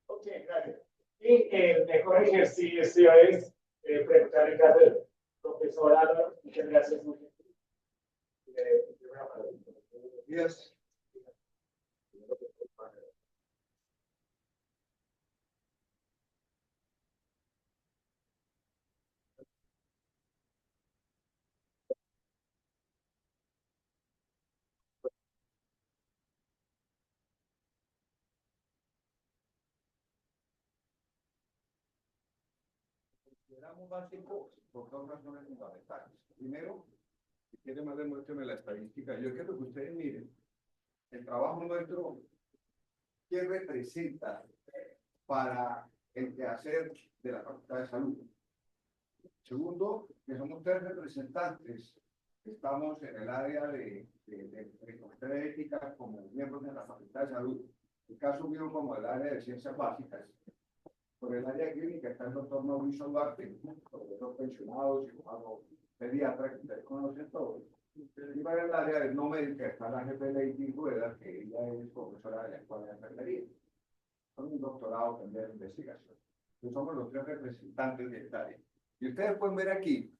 Ok, gracias. Y el mejor ejercicio es preguntar en caso del profesor Álvaro. Muchas gracias. Yes. Consideramos básico por dos razones fundamentales. Primero, si quieren más demuéstrenme la estadística. Yo quiero que ustedes miren el trabajo nuestro, qué representa para el quehacer de la Facultad de Salud. Segundo, que somos tres representantes que estamos en el área de comité de ética como miembros de la Facultad de Salud. En el caso mío como el área de ciencias básicas. Por el área clínica está el doctor Mauricio Duarte, profesor pensionado, cirujano pediatra, que ustedes conocen todos. Y para el área de no médica está la jefe Lady Rueda, que ella es profesora de la Escuela de Enfermería. Son un doctorado también de investigación. Entonces somos los tres representantes de esta área. Y ustedes pueden ver aquí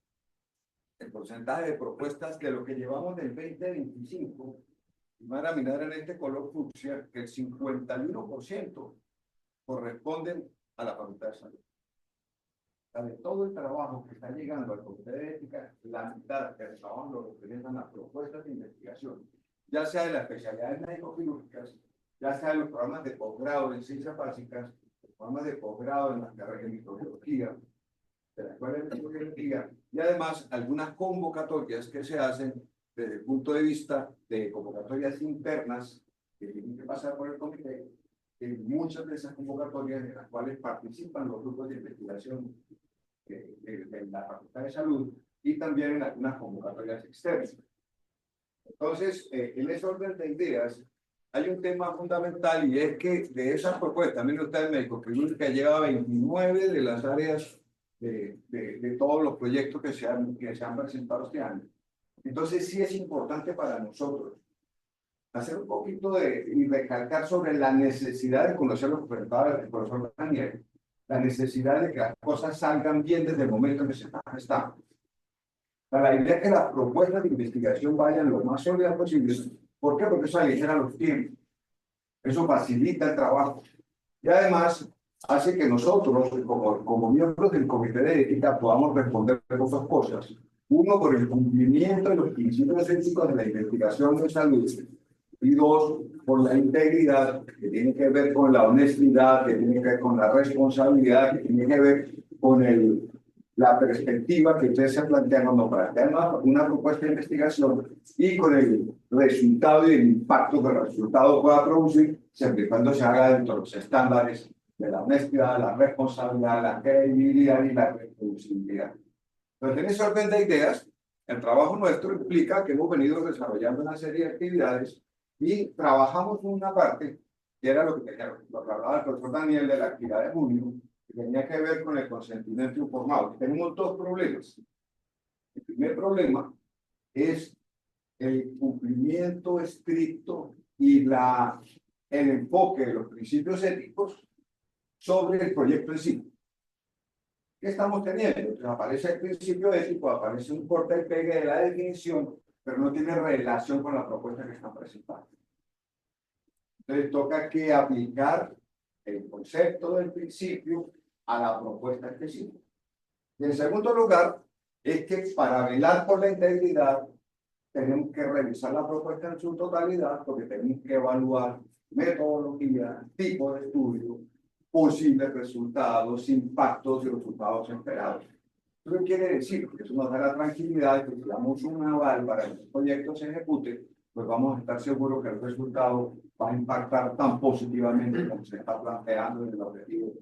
el porcentaje de propuestas de lo que llevamos del 2025. Y van a mirar en este color fucsia que el 51% corresponden a la Facultad de Salud. De todo el trabajo que está llegando al Comité de Ética, la mitad del trabajo lo representan las propuestas de investigación, ya sea de las especialidades médico-quirúrgicas, ya sea de los programas de posgrado en ciencias básicas, los programas de posgrado en las carreras de microbiología, de la Escuela de Microbiología, y además algunas convocatorias que se hacen desde el punto de vista de convocatorias internas que tienen que pasar por el comité, en muchas de esas convocatorias en las cuales participan los grupos de investigación de la Facultad de Salud y también en algunas convocatorias externas. Entonces, en ese orden de ideas, hay un tema fundamental y es que de esas propuestas, miren ustedes, médico-quirúrgica lleva 29 de las áreas de todos los proyectos que se han presentado este año. Entonces, sí es importante para nosotros hacer un poquito y recalcar sobre la necesidad de conocer los comentarios del profesor Daniel, la necesidad de que las cosas salgan bien desde el momento en que se están gestando. La idea es que las propuestas de investigación vayan lo más sólidas posible. ¿Por qué? Porque eso aligera los tiempos. Eso facilita el trabajo. Y además hace que nosotros, como miembros del Comité de Ética, podamos responder por dos cosas. Uno, por el cumplimiento de los principios éticos de la investigación de salud. Y dos, por la integridad, que tiene que ver con la honestidad, que tiene que ver con la responsabilidad, que tiene que ver con la perspectiva que ustedes se plantean cuando plantean una propuesta de investigación y con el resultado y el impacto que el resultado pueda producir, siempre y cuando se haga dentro de los estándares de la honestidad, la responsabilidad, la credibilidad y la reproducibilidad. Entonces, en ese orden de ideas, el trabajo nuestro implica que hemos venido desarrollando una serie de actividades y trabajamos en una parte, que era lo que hablaba el profesor Daniel de la actividad de junio, que tenía que ver con el consentimiento informado. Tenemos dos problemas. El primer problema es el cumplimiento estricto y el enfoque de los principios éticos sobre el proyecto en sí. ¿Qué estamos teniendo? Entonces aparece el principio ético, aparece un corte y pegue de la definición, pero no tiene relación con la propuesta que están presentando. Entonces toca que aplicar el concepto del principio a la propuesta específica. Y en segundo lugar, es que para velar por la integridad, tenemos que revisar la propuesta en su totalidad, porque tenemos que evaluar metodología, tipo de estudio, posibles resultados, impactos y resultados esperados. ¿Eso qué quiere decir? Que eso nos da la tranquilidad de que si damos un aval para que el proyecto se ejecute, pues vamos a estar seguros que el resultado va a impactar tan positivamente como se está planteando en el objetivo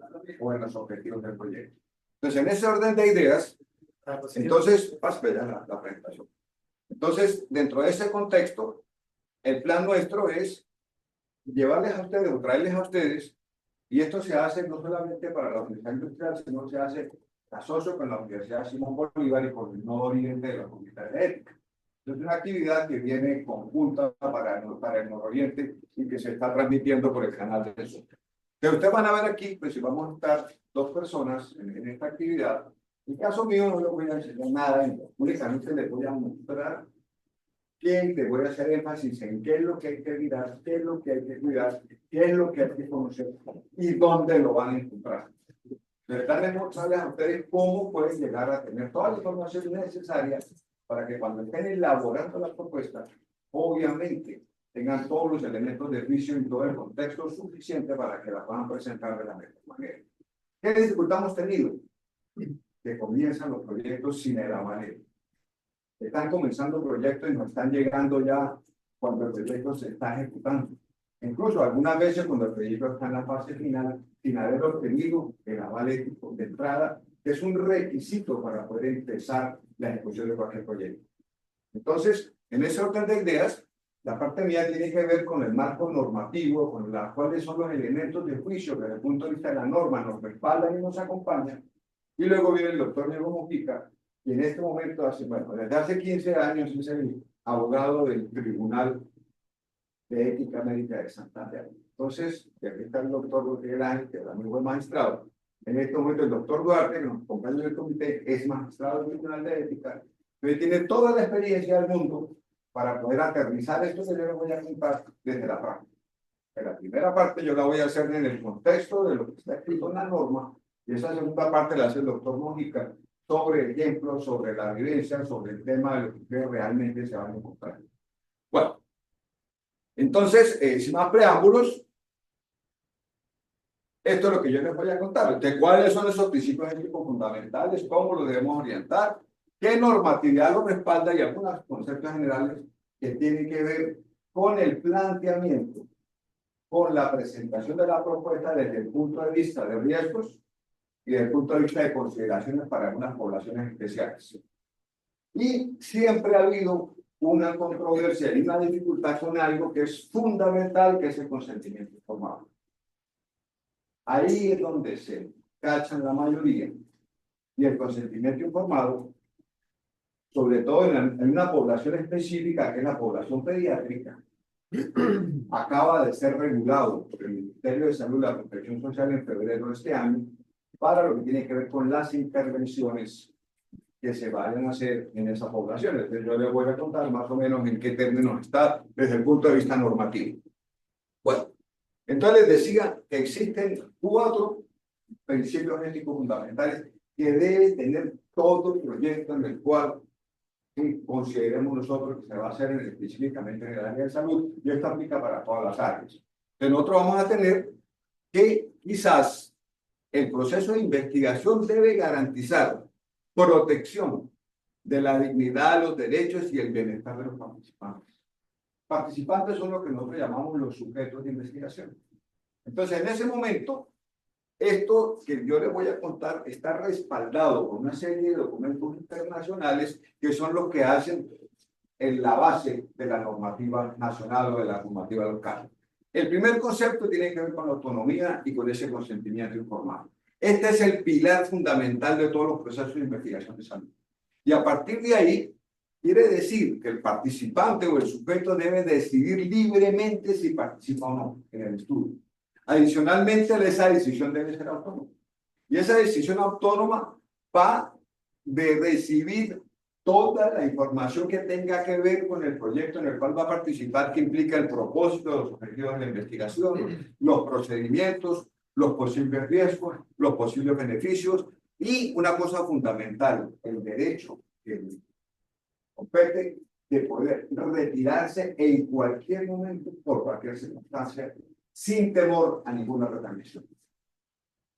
o en los objetivos del proyecto. Entonces, en ese orden de ideas, entonces, la presentación. Entonces, dentro de ese contexto, el plan nuestro es llevarles a ustedes o traerles a ustedes, y esto se hace no solamente para la Universidad Industrial, sino se hace asocio con la Universidad Simón Bolívar y con el Nuevo Oriente de la Comunidad de Ética. Es una actividad que viene conjunta para el Nororiente y que se está transmitiendo por el canal del Sur. Que ustedes van a ver aquí, pues si vamos a estar dos personas en esta actividad. En el caso mío no les voy a enseñar nada, únicamente les voy a mostrar les voy a hacer énfasis en qué es lo que hay que mirar, qué es lo que hay que cuidar, qué es lo que hay que conocer y dónde lo van a encontrar. Darles mostrarles a ustedes cómo pueden llegar a tener toda la información necesaria para que cuando estén elaborando la propuesta, obviamente tengan todos los elementos de juicio y todo el contexto suficiente para que la puedan presentar de la mejor manera. ¿Qué dificultad hemos tenido? Que comienzan los proyectos sin el avalero. Están comenzando proyectos y no están llegando ya cuando el proyecto se está ejecutando. Incluso algunas veces cuando el proyecto está en la fase final es obtenido el aval ético de entrada, que es un requisito para poder empezar la ejecución de cualquier proyecto. Entonces, en ese orden de ideas, la parte mía tiene que ver con el marco normativo, con cuáles son los elementos de juicio que desde el punto de vista de la norma nos respaldan y nos acompañan. Y luego viene el doctor Diego Mojica, y en este momento, desde hace 15 años es el abogado del Tribunal de Ética Médica de Santander. Entonces, y aquí está el doctor Rodríguez Ángel, que es muy buen magistrado. En este momento el doctor Duarte, que nos acompaña en el comité, es magistrado del Tribunal de Ética, pero tiene toda la experiencia del mundo para poder aterrizar esto que yo les voy a contar desde la práctica. En la primera parte yo la voy a hacer en el contexto de lo que está escrito en la norma, y esa segunda parte la hace el doctor Mojica, sobre ejemplos, sobre la vivencia, sobre el tema de lo que realmente se van a encontrar. Bueno, entonces, sin más preámbulos, esto es lo que yo les voy a contar. De cuáles son esos principios éticos fundamentales, cómo los debemos orientar, qué normatividad lo respalda y algunos conceptos generales que tienen que ver con el planteamiento, con la presentación de la propuesta desde el punto de vista de riesgos y desde el punto de vista de consideraciones para algunas poblaciones especiales. Y siempre ha habido una controversia y una dificultad con algo que es fundamental, que es el consentimiento informado. Ahí es donde se cachan la mayoría. Y el consentimiento informado, sobre todo en una población específica, que es la población pediátrica, acaba de ser regulado por el Ministerio de Salud y la Protección Social en febrero de este año, para lo que tiene que ver con las intervenciones que se vayan a hacer en esa población. Entonces yo les voy a contar más o menos en qué términos está desde el punto de vista normativo. Bueno, entonces les decía que existen 4 principios éticos fundamentales que debe tener todo proyecto en el cual consideremos nosotros que se va a hacer específicamente en el área de salud, y esto aplica para todas las áreas. Entonces nosotros vamos a tener que quizás el proceso de investigación debe garantizar protección de la dignidad, los derechos y el bienestar de los participantes. Participantes son lo que nosotros llamamos los sujetos de investigación. Entonces, en ese momento, esto que yo les voy a contar está respaldado por una serie de documentos internacionales que son los que hacen en la base de la normativa nacional o de la normativa local. El primer concepto tiene que ver con la autonomía y con ese consentimiento informado. Este es el pilar fundamental de todos los procesos de investigación de salud. Y a partir de ahí, quiere decir que el participante o el sujeto debe decidir libremente si participa o no en el estudio. Adicionalmente, esa decisión debe ser autónoma. Y esa decisión autónoma va de recibir toda la información que tenga que ver con el proyecto en el cual va a participar, que implica el propósito, los objetivos de la investigación, los procedimientos, los posibles riesgos, los posibles beneficios y una cosa fundamental, el derecho que compete de poder retirarse en cualquier momento por cualquier circunstancia sin temor a ninguna retransmisión.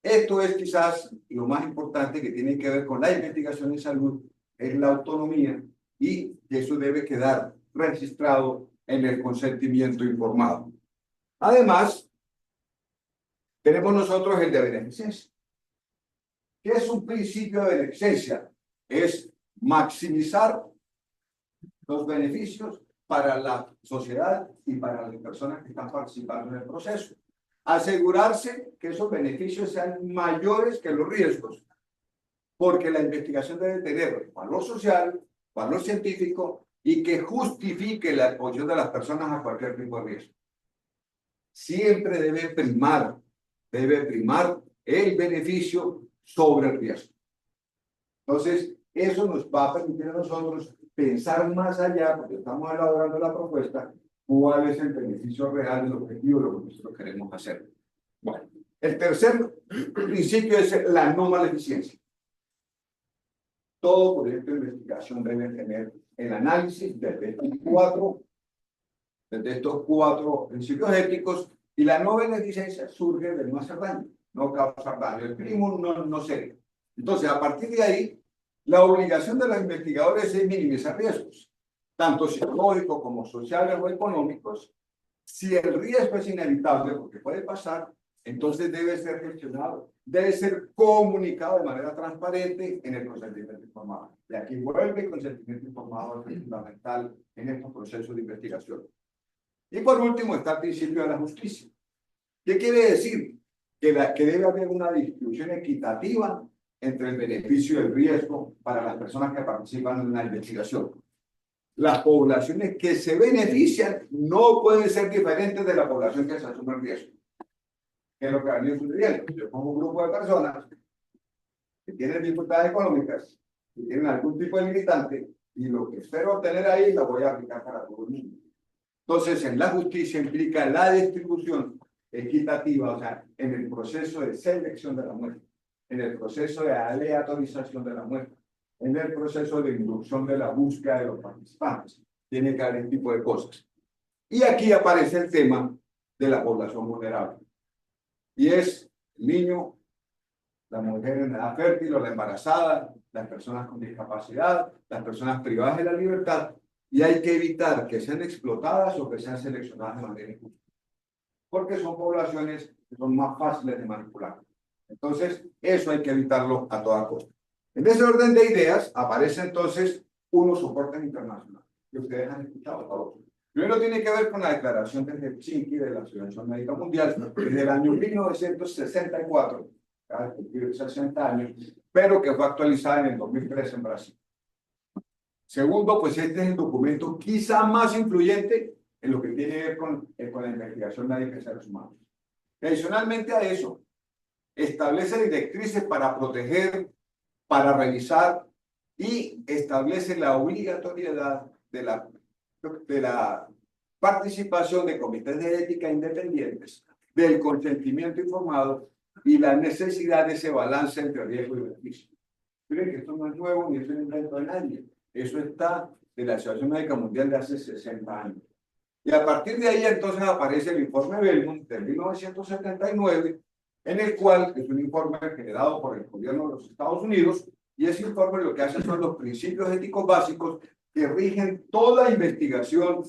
Esto es quizás lo más importante que tiene que ver con la investigación en salud, es la autonomía, y eso debe quedar registrado en el consentimiento informado. Además, tenemos nosotros el de beneficencia. ¿Qué es un principio de beneficencia? Es maximizar los beneficios para la sociedad y para las personas que están participando en el proceso. Asegurarse que esos beneficios sean mayores que los riesgos, porque la investigación debe tener valor social, valor científico y que justifique la exposición de las personas a cualquier tipo de riesgo. Siempre debe primar el beneficio sobre el riesgo. Entonces, eso nos va a permitir a nosotros pensar más allá, porque estamos elaborando la propuesta, cuál es el beneficio real del objetivo de lo que nosotros queremos hacer. Bueno, el tercer principio es la no maleficencia. Todo proyecto de investigación debe tener el análisis desde estos cuatro principios éticos, y la no beneficencia surge de no hacer daño, no causar daño, el mínimo no serio. Entonces, a partir de ahí, la obligación de los investigadores es minimizar riesgos, tanto psicológicos como sociales o económicos. Si el riesgo es inevitable, porque puede pasar, entonces debe ser gestionado, debe ser comunicado de manera transparente en el consentimiento informado. Y aquí vuelve el consentimiento informado, que es fundamental en estos procesos de investigación. Y por último está el principio de la justicia. ¿Qué quiere decir? Que debe haber una distribución equitativa entre el beneficio y el riesgo para las personas que participan en la investigación. Las poblaciones que se benefician no pueden ser diferentes de la población que se asume el riesgo. ¿Qué es lo que ha venido sucediendo? Yo pongo un grupo de personas que tienen dificultades económicas, que tienen algún tipo de limitante, y lo que espero obtener ahí lo voy a aplicar para todo el mundo. Entonces, en la justicia implica la distribución equitativa, o sea, en el proceso de selección de la muestra, en el proceso de aleatorización de la muestra, en el proceso de inducción de la búsqueda de los participantes. Tiene que haber este tipo de cosas. Y aquí aparece el tema de la población vulnerable. Y es el niño, la mujer en edad fértil o la embarazada, las personas con discapacidad, las personas privadas de la libertad, y hay que evitar que sean explotadas o que sean seleccionadas de manera injusta, porque son poblaciones que son más fáciles de manipular. Entonces, eso hay que evitarlo a toda costa. En ese orden de ideas aparece entonces unos soportes internacionales que ustedes han escuchado todos. Primero tiene que ver con la declaración de Helsinki de la Asociación Médica Mundial desde el año 1964, cada 60 años, pero que fue actualizada en el 2003 en Brasil. Segundo, pues este es el documento quizá más influyente en lo que tiene que ver con la investigación médica de seres humanos. Adicionalmente a eso, establece directrices para proteger, para revisar, y establece la obligatoriedad de la participación de comités de ética independientes, del consentimiento informado y la necesidad de ese balance entre riesgo y beneficio. Miren que esto no es nuevo ni es un invento de nadie. Eso está de la Asociación Médica Mundial de hace 60 años. Y a partir de ahí entonces aparece el informe Belmont de 1979, en el cual es un informe generado por el gobierno de los Estados Unidos, y ese informe lo que hace son los principios éticos básicos que rigen toda investigación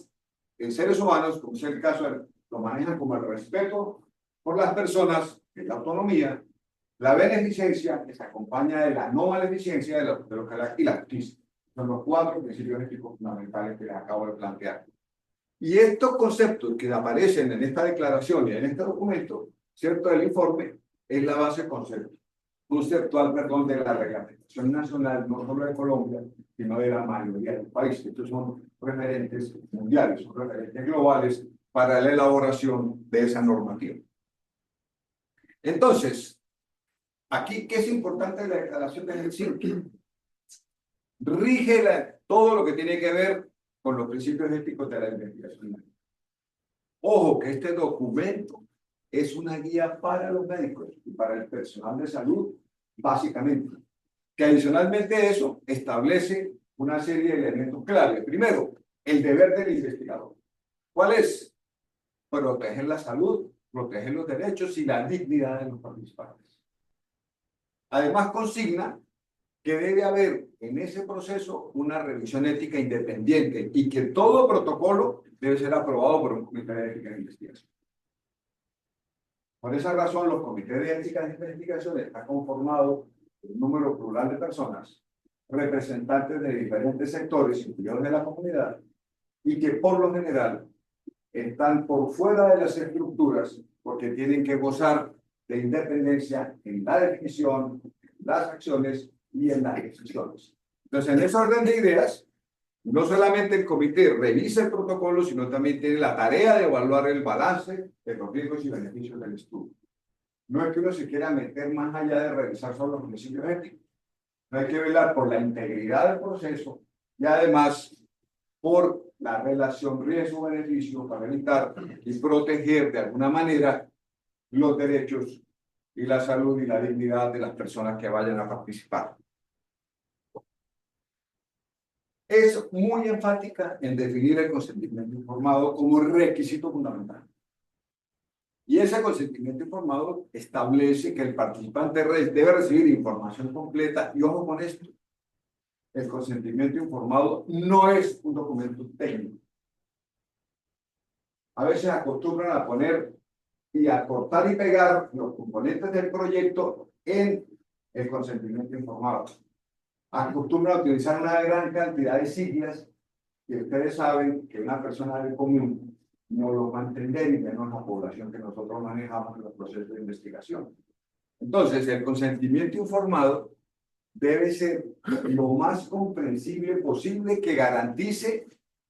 en seres humanos, como es el caso, lo manejan como el respeto por las personas, la autonomía, la beneficencia, que se acompaña de la no maleficencia y la justicia. Son los cuatro principios éticos fundamentales que les acabo de plantear. Y estos conceptos que aparecen en esta declaración y en este documento, ¿cierto?, del informe, es la base conceptual, de la reglamentación nacional, no solo de Colombia, sino de la mayoría del país. Estos son referentes mundiales, son referentes globales para la elaboración de esa normativa. Entonces, aquí, ¿qué es importante de la declaración de Helsinki? Rige todo lo que tiene que ver con los principios éticos de la investigación. Ojo, que este documento es una guía para los médicos y para el personal de salud, básicamente, que adicionalmente a eso establece una serie de elementos clave. Primero, el deber del investigador. ¿Cuál es? Proteger la salud, proteger los derechos y la dignidad de los participantes. Además, consigna que debe haber en ese proceso una revisión ética independiente y que todo protocolo debe ser aprobado por un comité de ética de investigación. Por esa razón, los comités de ética de investigación están conformados por un número plural de personas, representantes de diferentes sectores, incluidos de la comunidad, y que por lo general están por fuera de las estructuras porque tienen que gozar de independencia en la definición, en las acciones y en las decisiones. Entonces, en ese orden de ideas, No solamente el comité revisa el protocolo, sino también tiene la tarea de evaluar el balance de los riesgos y beneficios del estudio. No es que uno se quiera meter más allá de revisar solo los principios éticos. No hay que velar por la integridad del proceso y además por la relación riesgo-beneficio para evitar y proteger de alguna manera los derechos y la salud y la dignidad de las personas que vayan a participar. Es muy enfática en definir el consentimiento informado como requisito fundamental. Y ese consentimiento informado establece que el participante debe recibir información completa. Y ojo con esto, el consentimiento informado no es un documento técnico. A veces acostumbran a poner y a cortar y pegar los componentes del proyecto en el consentimiento informado. Acostumbran a utilizar una gran cantidad de siglas que ustedes saben que una persona del común no lo va a entender y menos la población que nosotros manejamos en los procesos de investigación. Entonces, el consentimiento informado debe ser lo más comprensible posible, que garantice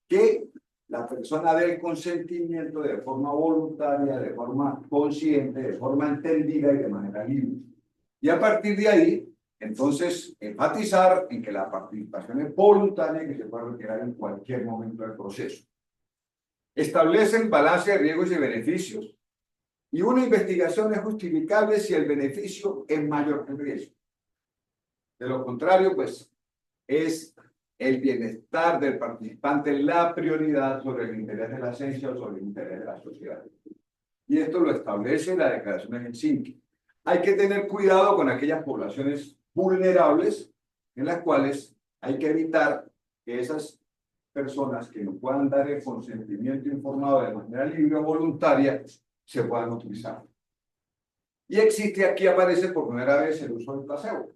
que la persona dé el consentimiento de forma voluntaria, de forma consciente, de forma entendida y de manera libre. Y a partir de ahí, entonces, enfatizar en que la participación es voluntaria y que se puede retirar en cualquier momento del proceso. Establece el balance de riesgos y beneficios. Y una investigación es justificable si el beneficio es mayor que el riesgo. De lo contrario, pues, es el bienestar del participante la prioridad sobre el interés de la ciencia o sobre el interés de la sociedad. Y esto lo establece la Declaración de Helsinki. Hay que tener cuidado con aquellas poblaciones vulnerables en las cuales hay que evitar que esas personas que no puedan dar el consentimiento informado de manera libre o voluntaria se puedan utilizar. Y existe, aquí aparece por primera vez el uso del placebo.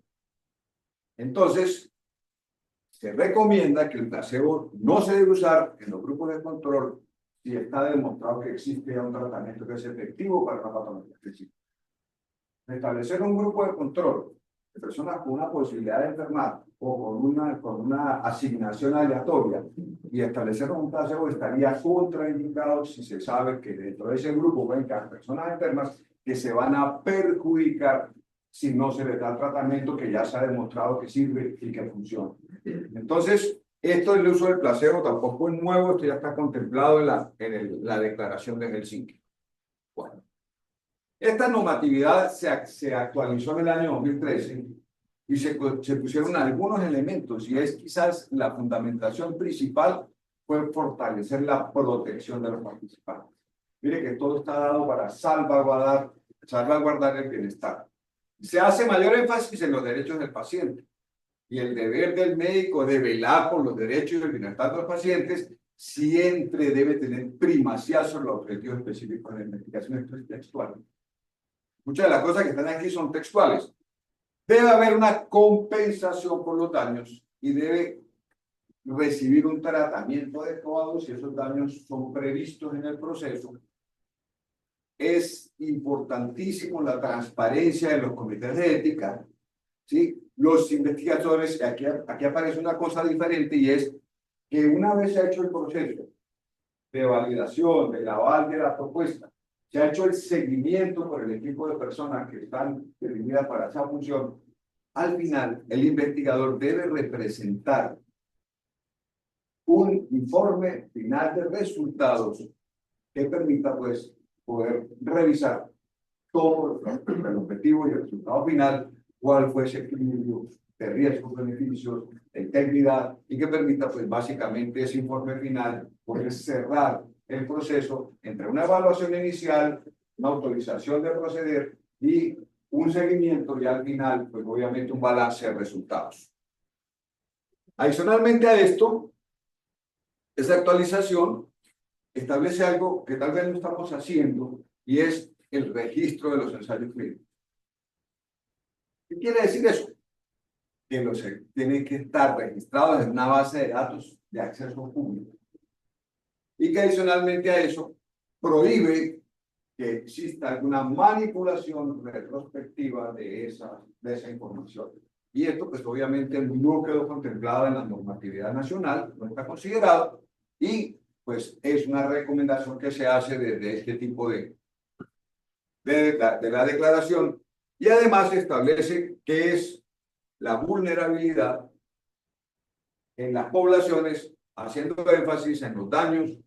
Entonces, se recomienda que el placebo no se debe usar en los grupos de control si está demostrado que existe un tratamiento que es efectivo para una patología específica. Establecer un grupo de control de personas con una posibilidad de enfermar o con una asignación aleatoria y establecer un placebo estaría contraindicado si se sabe que dentro de ese grupo pueden quedar personas enfermas que se van a perjudicar si no se les da el tratamiento que ya se ha demostrado que sirve y que funciona. Entonces, esto del uso del placebo tampoco es nuevo, esto ya está contemplado en la Declaración de Helsinki. Bueno, esta normatividad se actualizó en el año 2013 y se pusieron algunos elementos, y es quizás la fundamentación principal fue fortalecer la protección de los participantes. Mire que todo está dado para salvaguardar el bienestar. Se hace mayor énfasis en los derechos del paciente y el deber del médico de velar por los derechos y el bienestar de los pacientes siempre debe tener primacía sobre los objetivos específicos de la investigación. Esto es textual. Muchas de las cosas que están aquí son textuales. Debe haber una compensación por los daños y debe recibir un tratamiento adecuado si esos daños son previstos en el proceso. Es importantísimo la transparencia de los comités de ética, ¿sí? Los investigadores, aquí aparece una cosa diferente, y es que una vez se ha hecho el proceso de validación, del aval de la propuesta, se ha hecho el seguimiento por el equipo de personas que están definidas para esa función, al final el investigador debe representar un informe final de resultados que permita, pues, poder revisar todo el objetivo y el resultado final, cuál fue ese equilibrio de riesgos, beneficios, de integridad, y que permita, pues, básicamente ese informe final poder cerrar el proceso entre una evaluación inicial, una autorización de proceder y un seguimiento, y al final, pues, obviamente, un balance de resultados. Adicionalmente a esto, esa actualización establece algo que tal vez no estamos haciendo, y es el registro de los ensayos clínicos. ¿Qué quiere decir eso? Que los tienen que estar registrados en una base de datos de acceso público, y que adicionalmente a eso prohíbe que exista alguna manipulación retrospectiva de esa información. Y esto, pues obviamente no quedó contemplado en la normatividad nacional, no está considerado, y pues es una recomendación que se hace desde este tipo de la declaración, y además establece qué es la vulnerabilidad en las poblaciones, haciendo énfasis en los daños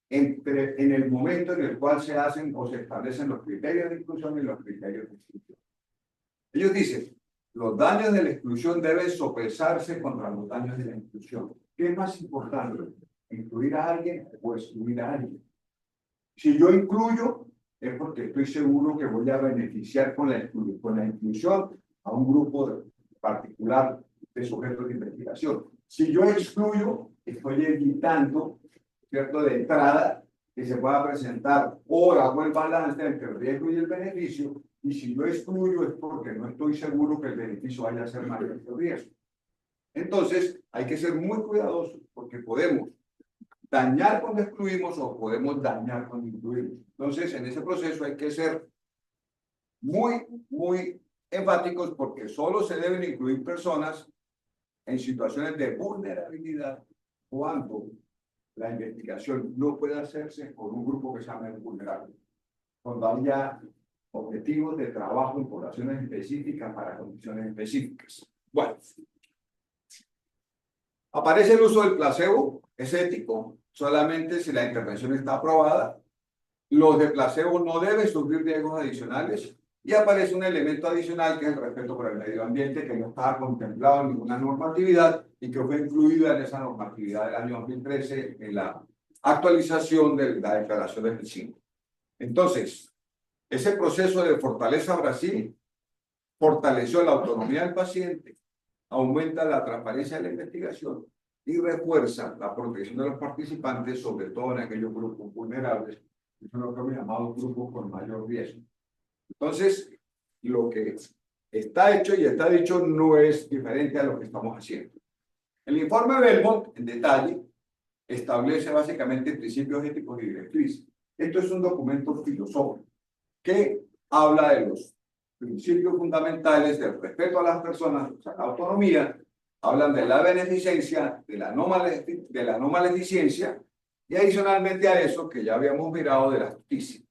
en el momento en el cual se hacen o se establecen los criterios de inclusión y los criterios de exclusión. Ellos dicen, los daños de la exclusión deben sopesarse contra los daños de la inclusión. ¿Qué es más importante? ¿Incluir a alguien o excluir a alguien? Si yo incluyo, es porque estoy seguro que voy a beneficiar con la inclusión a un grupo particular de sujetos de investigación. Si yo excluyo, estoy evitando, ¿cierto?, de entrada, que se pueda presentar o hago el balance entre el riesgo y el beneficio, y si yo excluyo es porque no estoy seguro que el beneficio vaya a ser mayor que el riesgo. Entonces, hay que ser muy cuidadosos porque podemos dañar cuando excluimos o podemos dañar cuando incluimos. Entonces, en ese proceso hay que ser muy enfáticos porque solo se deben incluir personas en situaciones de vulnerabilidad cuando la investigación no puede hacerse con un grupo que se llama vulnerable. Cuando haya objetivos de trabajo en poblaciones específicas para condiciones específicas. Bueno, aparece el uso del placebo, es ético, solamente si la intervención está aprobada. Los de placebo no deben sufrir riesgos adicionales y aparece un elemento adicional que es el respeto por el medio ambiente que no estaba contemplado en ninguna normatividad y que fue incluida en esa normatividad del año 2013 en la actualización de la declaración del 5. Entonces, ese proceso de Fortaleza Brasil fortaleció la autonomía del paciente, aumenta la transparencia de la investigación y refuerza la protección de los participantes, sobre todo en aquellos grupos vulnerables, que son los que hemos llamado grupos con mayor riesgo. Entonces, lo que está hecho y está dicho no es diferente a lo que estamos haciendo. El informe Belmont, en detalle, establece básicamente principios éticos y directrices. Esto es un documento filosófico que habla de los principios fundamentales del respeto a las personas, o sea, la autonomía, hablan de la beneficencia, de la no maleficencia, y adicionalmente a eso, que ya habíamos mirado, de la justicia.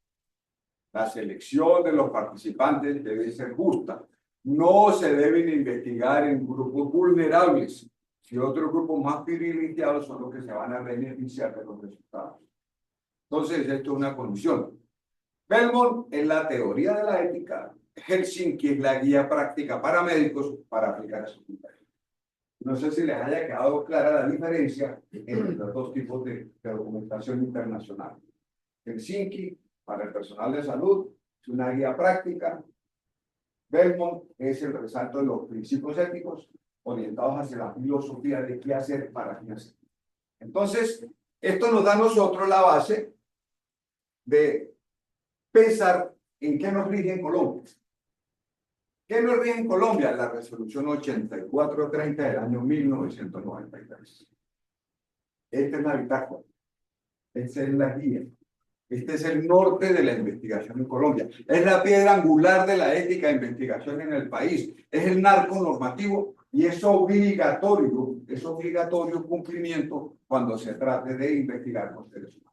La selección de los participantes debe ser justa. No se deben investigar en grupos vulnerables, si otros grupos más privilegiados son los que se van a beneficiar de los resultados. Entonces, esto es una condición. Belmont es la teoría de la ética, Helsinki es la guía práctica para médicos para aplicar esos criterios. No sé si les haya quedado clara la diferencia entre los dos tipos de documentación internacional. Helsinki, para el personal de salud, es una guía práctica. Belmont es el resalto de los principios éticos orientados hacia la filosofía de qué hacer para qué hacer. Entonces, esto nos da a nosotros la base de pensar en qué nos rige en Colombia. ¿Qué nos rige en Colombia? La resolución 8430 del año 1993. Esta es la bitácora. Esta es la guía. Este es el norte de la investigación en Colombia. Es la piedra angular de la ética de investigación en el país. Es el marco normativo y es obligatorio cumplimiento cuando se trate de investigar con seres humanos.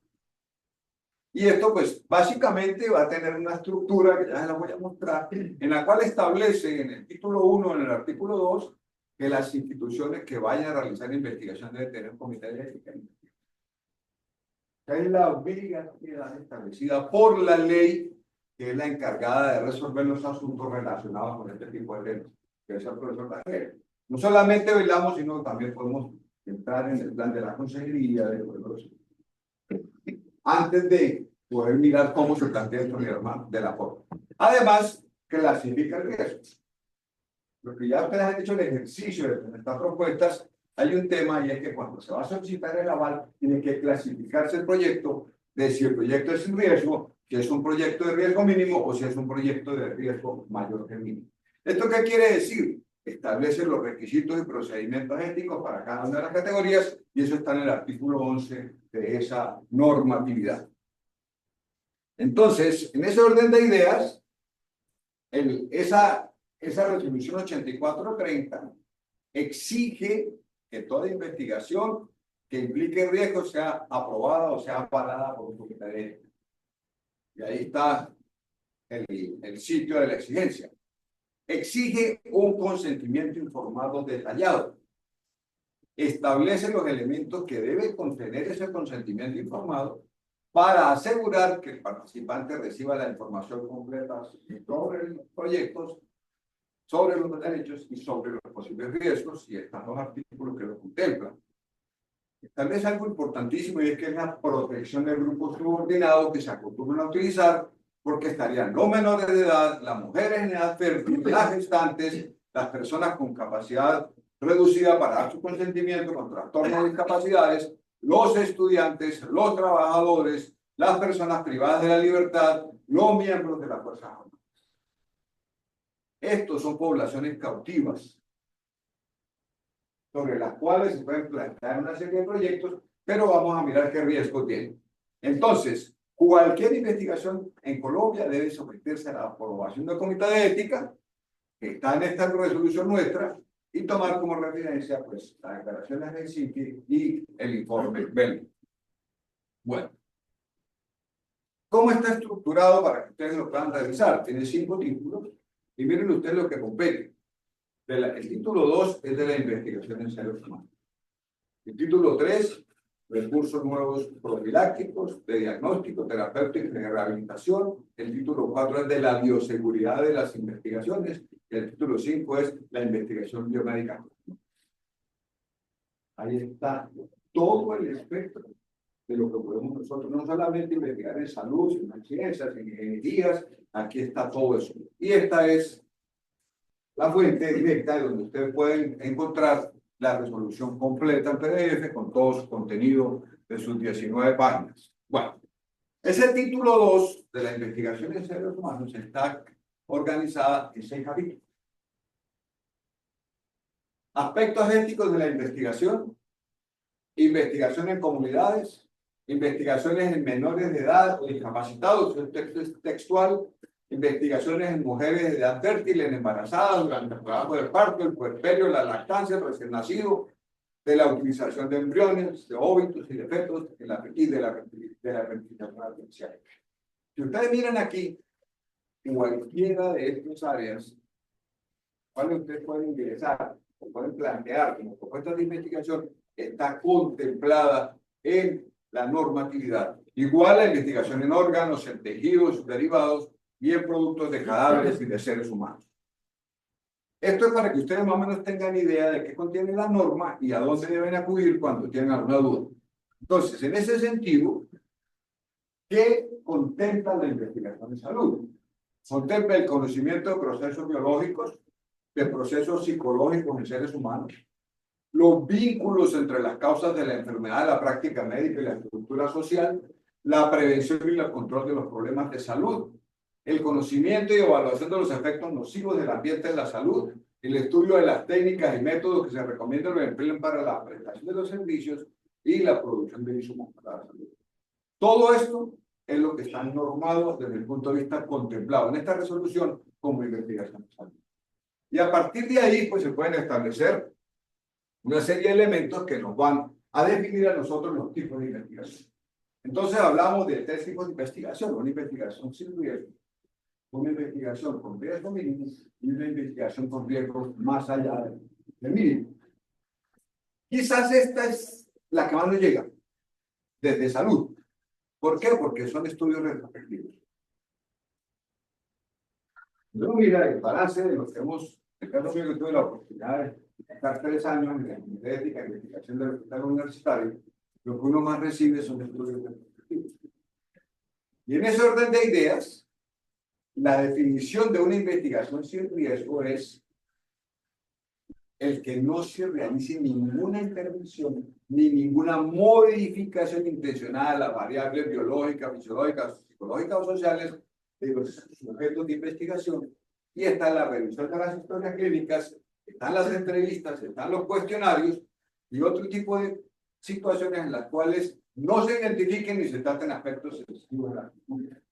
Y esto, pues, básicamente va a tener una estructura, que ya se la voy a mostrar, en la cual establece en el título 1, en el artículo 2, que las instituciones que vayan a realizar investigación deben tener un comité de ética. Es la obligatoriedad establecida por la ley, que es la encargada de resolver los asuntos relacionados con este tipo de temas, que es el profesor Tajero. No solamente velamos, sino también podemos entrar en el plan de la consejería, antes de poder mirar cómo se plantea esto de la forma. Además, clasifica el riesgo. Lo que ya ustedes han hecho el ejercicio de presentar propuestas, hay un tema y es que cuando se va a solicitar el aval, tiene que clasificarse el proyecto de si el proyecto es sin riesgo, si es un proyecto de riesgo mínimo o si es un proyecto de riesgo mayor que el mínimo. ¿Esto qué quiere decir? Establece los requisitos y procedimientos éticos para cada una de las categorías y eso está en el artículo 11 de esa normatividad. Entonces, en ese orden de ideas, esa resolución 8430 exige que toda investigación que implique riesgo sea aprobada o sea avalada por un comité de ética. Y ahí está el sitio de la exigencia. Exige un consentimiento informado detallado. Establece los elementos que debe contener ese consentimiento informado para asegurar que el participante reciba la información completa sobre los proyectos, sobre los derechos y sobre los posibles riesgos, y están los artículos que lo contemplan. Tal vez algo importantísimo, y es que es la protección de grupos subordinados que se acostumbran a utilizar, porque estarían los menores de edad, las mujeres en edad fértil, las gestantes, las personas con capacidad reducida para dar su consentimiento con trastornos de discapacidades, los estudiantes, los trabajadores, las personas privadas de la libertad, los miembros de las Fuerzas Armadas. Estos son poblaciones cautivas, sobre las cuales se pueden plantear una serie de proyectos, pero vamos a mirar qué riesgos tienen. Entonces, cualquier investigación en Colombia debe someterse a la aprobación del Comité de Ética, que está en esta resolución nuestra, y tomar como referencia pues, las declaraciones del CITI y el informe Bell. Bueno, ¿cómo está estructurado para que ustedes lo puedan revisar? Tiene 5 títulos, y miren ustedes lo que compete. El título 2 es de la investigación en seres humanos. El título 3, recursos nuevos profilácticos, de diagnóstico, terapéutico y de rehabilitación. El título 4 es de la bioseguridad de las investigaciones. Y el título 5 es la investigación biomédica. Ahí está todo el espectro de lo que podemos nosotros, no solamente investigar en salud, sino en ciencias, en ingenierías, aquí está todo eso. Y esta es la fuente directa donde ustedes pueden encontrar la resolución completa en PDF con todo su contenido de sus 19 páginas. Bueno, ese título 2 de la investigación en seres humanos está organizada en 6 capítulos. Aspectos éticos de la investigación, investigación en comunidades, investigaciones en menores de edad o discapacitados, el texto es textual, investigaciones en mujeres de edad fértil, en embarazadas, durante el trabajo del parto, el puerperio, la lactancia, el recién nacido, de la utilización de embriones, de óvulos y de fetos, y de la fertilización artificial. Si ustedes miran aquí, en cualquiera de estas áreas, cuando ustedes pueden ingresar o pueden plantear como propuestas de investigación, está contemplada en la normatividad. Igual la investigación en órganos, en tejidos, derivados y en productos de cadáveres y de seres humanos. Esto es para que ustedes más o menos tengan idea de qué contiene la norma y a dónde deben acudir cuando tengan alguna duda. Entonces, en ese sentido, ¿qué contempla la investigación en salud? Contempla el conocimiento de procesos biológicos, de procesos psicológicos en seres humanos, los vínculos entre las causas de la enfermedad, la práctica médica y la estructura social, la prevención y el control de los problemas de salud, el conocimiento y evaluación de los efectos nocivos del ambiente en la salud, el estudio de las técnicas y métodos que se recomiendan o empleen para la prestación de los servicios y la producción de insumos para la salud. Todo esto es lo que está normado desde el punto de vista contemplado en esta resolución como investigación de salud. Y a partir de ahí, pues se pueden establecer una serie de elementos que nos van a definir a nosotros los tipos de investigación. Entonces hablamos de 3 tipos de investigación: una investigación sin riesgo, una investigación con riesgo mínimo y una investigación con riesgos más allá del mínimo. Quizás esta es la que más nos llega desde salud. ¿Por qué? Porque son estudios retrospectivos. Yo mira el balance de los que hemos, en el caso mío, que tuve la oportunidad de estar 3 años en la Unidad de Ética y Investigación del Hospital Universitario, lo que uno más recibe son estudios retrospectivos. Y en ese orden de ideas, la definición de una investigación sin riesgo es el que no se realice ninguna intervención ni ninguna modificación intencionada a las variables biológicas, fisiológicas, psicológicas o sociales de los sujetos de investigación. Y está la revisión de las historias clínicas, están las entrevistas, están los cuestionarios y otro tipo de situaciones en las cuales no se identifiquen ni se traten aspectos sensitivos de la comunidad.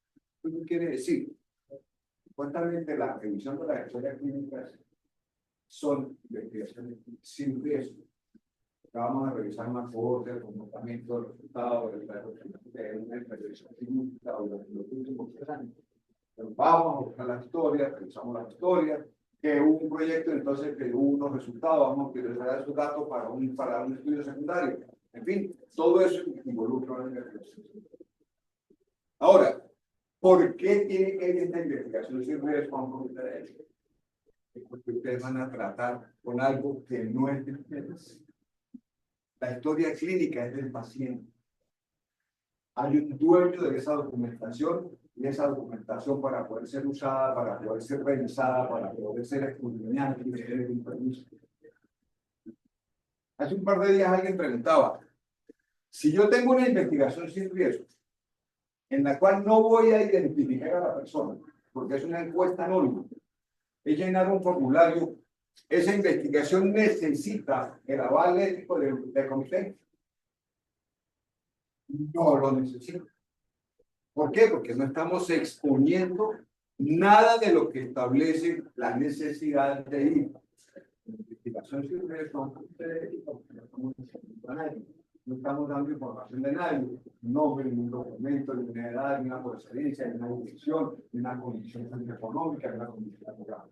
¿Qué quiere decir? Supuestamente la revisión de las historias clínicas son investigaciones sin riesgo. Vamos a revisar una cohorte, el comportamiento, los resultados de una intervención clínica o de los últimos 3 años. Pero vamos a buscar las historias, revisamos las historias, que hubo un proyecto, entonces que hubo unos resultados, vamos a utilizar esos datos para un estudio secundario. En fin, todo eso involucra una investigación. Ahora, ¿por qué tiene que ir esta investigación sin riesgo a un comité de ética? Porque ustedes van a tratar con algo que no es de ustedes. La historia clínica es del paciente. Hay un dueño de esa documentación y esa documentación para poder ser usada, para poder ser revisada, para poder ser escudriñada y tener un permiso. Hace un par de días alguien preguntaba, si yo tengo una investigación sin riesgo, en la cual no voy a identificar a la persona, porque es una encuesta anónima, es llenar un formulario, esa investigación necesita el aval ético del comité. No lo necesita. ¿Por qué? Porque no estamos exponiendo nada de lo que establece la necesidad de ir. La investigación sin riesgo no estamos exponiendo a nadie. No estamos dando información de nadie, un nombre, un documento, ni una edad, ni una procedencia, ni una dirección, ni una condición económica, ni una condición moral.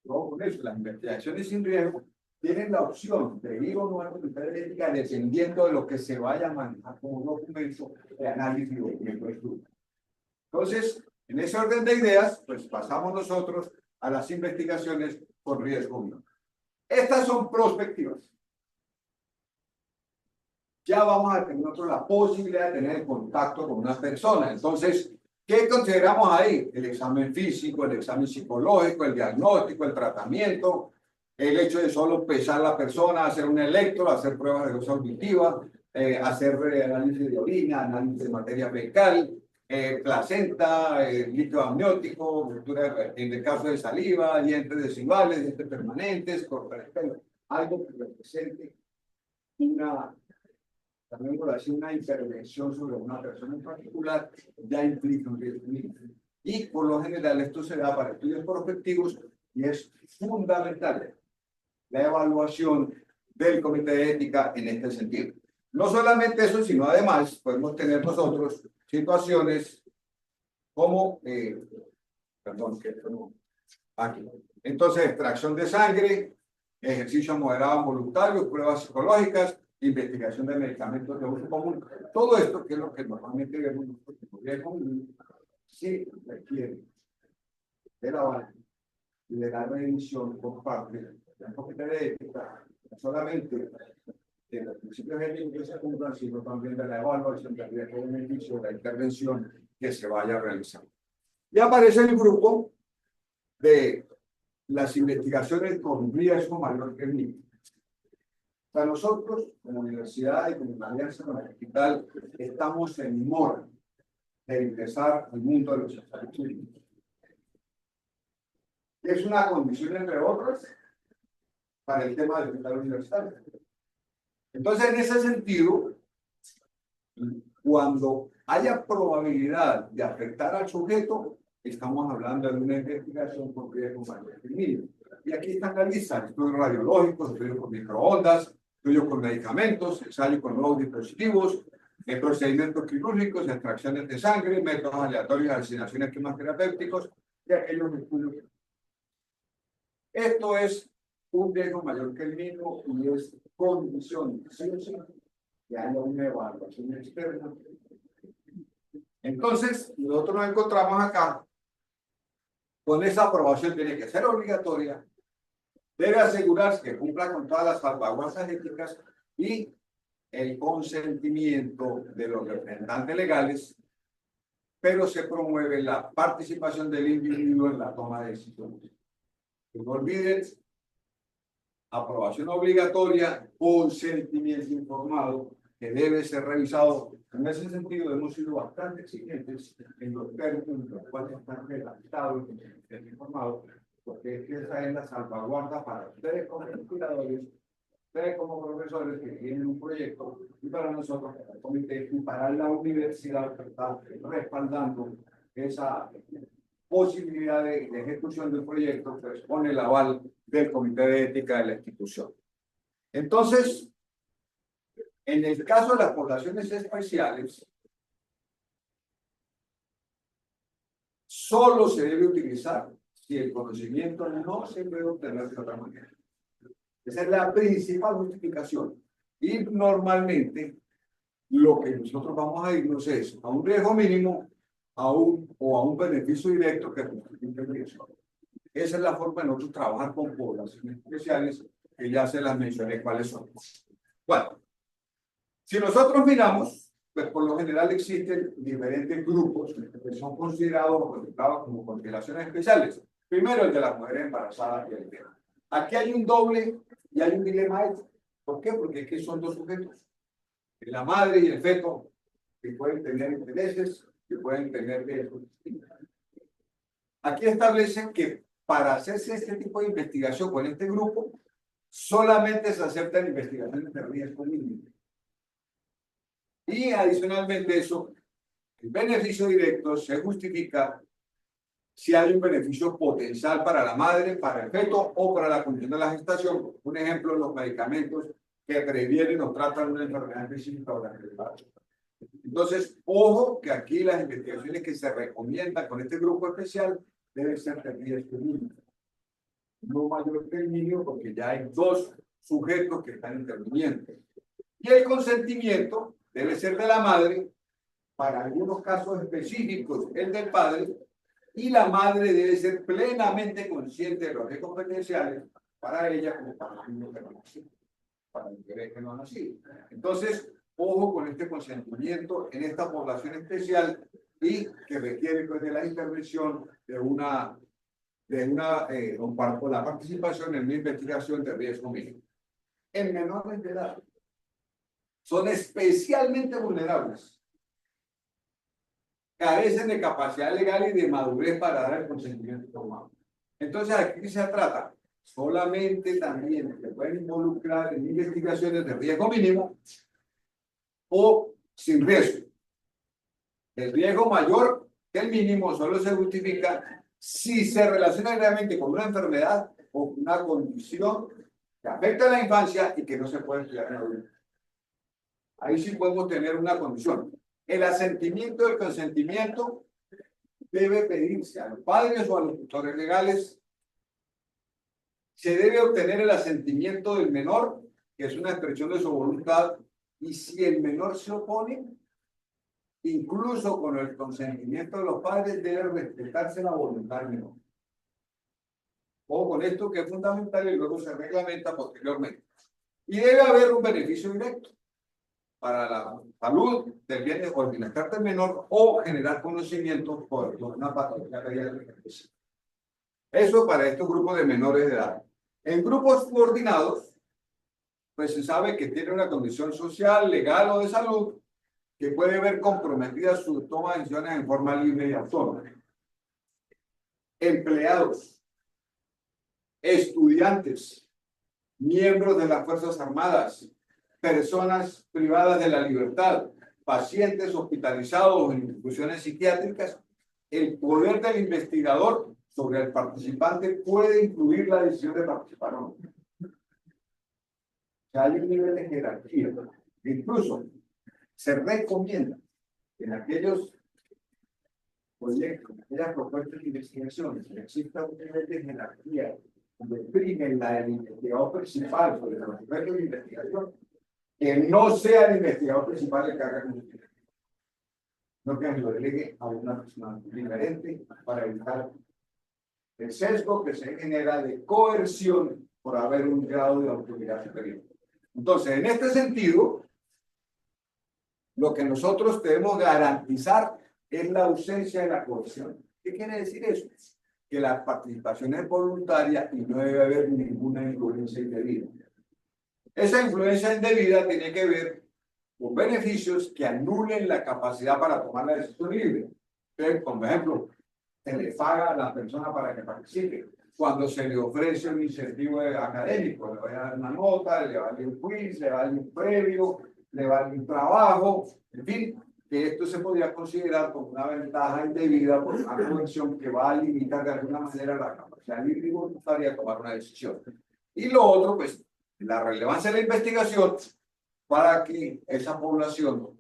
Luego con eso, las investigaciones sin riesgo tienen la opción de ir o no a la comité de ética dependiendo de lo que se vaya a manejar como documento de análisis o de estudio. Entonces, en ese orden de ideas, pues pasamos nosotros a las investigaciones con riesgo 1. Estas son prospectivas. Ya vamos a tener nosotros la posibilidad de tener contacto con una persona. Entonces, ¿qué consideramos ahí? El examen físico, el examen psicológico, el diagnóstico, el tratamiento, el hecho de solo pesar a la persona, hacer un electro, hacer pruebas de voz auditiva, hacer análisis de orina, análisis de materia fecal, placenta, líquido amniótico, en el caso de saliva, dientes decimales, dientes permanentes, cortar el pelo. Algo que represente también por así una intervención sobre una persona en particular, ya implica un riesgo mínimo. Y por lo general esto se da para estudios prospectivos y es fundamental la evaluación del comité de ética en este sentido. No solamente eso, sino además podemos tener nosotros situaciones como, perdón, aquí. Entonces, extracción de sangre, ejercicio moderado voluntario, pruebas psicológicas, investigación de medicamentos de uso común. Todo esto, que es lo que normalmente vemos en sí requiere de la aval y de la revisión por parte del comité de ética, no solamente de los principios éticos que se cumplan, sino también de la evaluación del riesgo de beneficio de la intervención que se vaya a realizar. Y aparece el grupo de las investigaciones con riesgo mayor que el mínimo. Para nosotros, como universidad y como la Alianza con el Hospital, estamos en mora de ingresar al mundo de los ensayos clínicos. Es una condición, entre otras, para el tema del hospital universitario. Entonces, en ese sentido, cuando haya probabilidad de afectar al sujeto, estamos hablando de una investigación con riesgo mayor que el mínimo. Y aquí están la lista: estudios radiológicos, estudios con microondas, estudios con medicamentos, ensayos con nuevos dispositivos, procedimientos quirúrgicos, extracciones de sangre, métodos aleatorios de asignaciones quimioterapéuticos y aquellos estudios. Esto es un riesgo mayor que el mínimo y es condición, sí o sí, que haya una evaluación externa. Entonces, nosotros nos encontramos acá con esa aprobación. Tiene que ser obligatoria, debe asegurarse que cumpla con todas las salvaguardas éticas y el consentimiento de los representantes legales, pero se promueve la participación del individuo en la toma de decisiones. No olviden, aprobación obligatoria, consentimiento informado, que debe ser revisado. En ese sentido, hemos sido bastante exigentes en los términos en los cuales están redactados el consentimiento informado, porque es que esa es la salvaguarda para ustedes como investigadores, ustedes como profesores que tienen un proyecto, y para nosotros, para el comité, y para la universidad que está respaldando posibilidad de ejecución del proyecto, pues pone el aval del Comité de Ética de la institución. Entonces, en el caso de las poblaciones especiales, solo se debe utilizar si el conocimiento no se puede obtener de otra manera. Esa es la principal justificación. Y normalmente lo que nosotros vamos a irnos es a un riesgo mínimo o a un beneficio directo que justifique el riesgo. Esa es la forma de nosotros trabajar con poblaciones especiales, que ya se las mencioné cuáles son. Bueno, si nosotros miramos, pues por lo general existen diferentes grupos que son considerados o contemplados como consideraciones especiales. Primero, el de las mujeres embarazadas y el tema. Aquí hay un doble y hay un dilema ético. ¿Por qué? Porque es que son dos sujetos. La madre y el feto, que pueden tener intereses, que pueden tener riesgos. Aquí establecen que para hacerse este tipo de investigación con este grupo, solamente se aceptan investigaciones de riesgo mínimo. Y adicionalmente eso, el beneficio directo se justifica si hay un beneficio potencial para la madre, para el feto o para la condición de la gestación. Un ejemplo, los medicamentos que previenen o tratan una enfermedad específica o la enfermedad. Entonces, ojo que aquí las investigaciones que se recomiendan con este grupo especial deben ser de riesgo mínimo. No mayor que el mínimo porque ya hay dos sujetos que están interviniendo. Y el consentimiento debe ser de la madre, para algunos casos específicos el del padre, y la madre debe ser plenamente consciente de los riesgos potenciales para ella como para el niño que no ha nacido, para el bebé que no ha nacido. Entonces, ojo con este consentimiento en esta población especial y que requiere pues, de la intervención o la participación en una investigación de riesgo mínimo. En menores de edad son especialmente vulnerables. Carecen de capacidad legal y de madurez para dar el consentimiento informado. Entonces, aquí se trata solamente también se pueden involucrar en investigaciones de riesgo mínimo o sin riesgo. El riesgo mayor que el mínimo solo se justifica si se relaciona realmente con una enfermedad o una condición que afecta a la infancia y que no se puede estudiar en la adulto. Ahí sí podemos tener una condición. El asentimiento del consentimiento debe pedirse a los padres o a los tutores legales. Se debe obtener el asentimiento del menor, que es una expresión de su voluntad, y si el menor se opone, incluso con el consentimiento de los padres, debe respetarse la voluntad del menor. O con esto que es fundamental y luego se reglamenta posteriormente. Y debe haber un beneficio directo para la salud del bien o el bienestar del menor o generar conocimiento por una patología real. Eso para estos grupos de menores de edad. En grupos subordinados, pues se sabe que tiene una condición social, legal o de salud que puede ver comprometida su toma de decisiones en forma libre y autónoma. Empleados, estudiantes, miembros de las Fuerzas Armadas, personas privadas de la libertad, pacientes hospitalizados en instituciones psiquiátricas, el poder del investigador sobre el participante puede influir la decisión de participar o no. O sea, hay un nivel de jerarquía. Incluso se recomienda en aquellos proyectos, en aquellas propuestas de investigación, que exista un nivel de jerarquía donde prime la del investigador principal sobre los proyectos de investigación, que no sea el investigador principal el que haga con usted, no que lo delegue a una persona diferente para evitar el sesgo que se genera de coerción por haber un grado de autoridad superior. Entonces, en este sentido, lo que nosotros debemos garantizar es la ausencia de la coerción. ¿Qué quiere decir eso? Que la participación es voluntaria y no debe haber ninguna influencia indebida. Esa influencia indebida tiene que ver con beneficios que anulen la capacidad para tomar la decisión libre. Entonces, por ejemplo, se le paga a la persona para que participe. Cuando se le ofrece un incentivo académico, le va a dar una nota, le va a dar un quiz, le va a dar un premio, le va a dar un trabajo, en fin, que esto se podría considerar como una ventaja indebida por una convención que va a limitar de alguna manera la capacidad libre y voluntaria de tomar una decisión. Y lo otro, pues, la relevancia de la investigación para que esa población,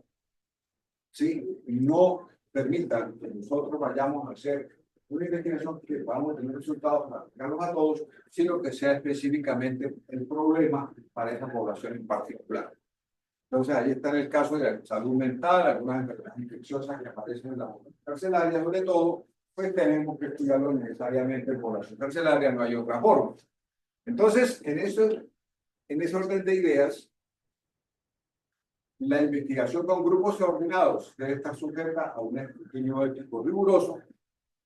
¿sí?, no permita que nosotros vayamos a hacer una investigación que vamos a tener resultados para aplicarlos a todos, sino que sea específicamente el problema para esa población en particular. Entonces, ahí está el caso de la salud mental, algunas enfermedades infecciosas que aparecen en la población carcelaria, sobre todo, pues tenemos que estudiarlo necesariamente en población carcelaria, no hay otra forma. Entonces, en ese orden de ideas, la investigación con grupos coordinados debe estar sujeta a un escrutinio ético riguroso,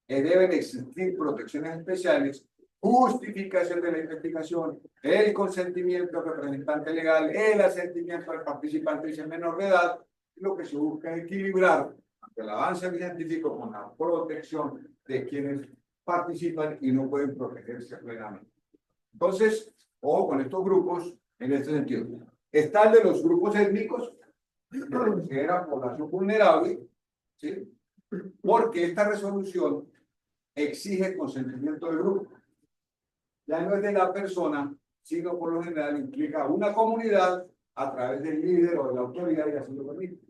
deben existir protecciones especiales, justificación de la investigación, el consentimiento del representante legal, el asentimiento del participante y menor de edad. Lo que se busca es equilibrar el avance científico con la protección de quienes participan y no pueden protegerse plenamente. Entonces, ojo con estos grupos en este sentido. Está el de los grupos étnicos, que era población vulnerable, ¿sí?, porque esta resolución exige consentimiento del grupo. Ya no es de la persona, sino por lo general implica una comunidad a través del líder o de la autoridad y así lo permite.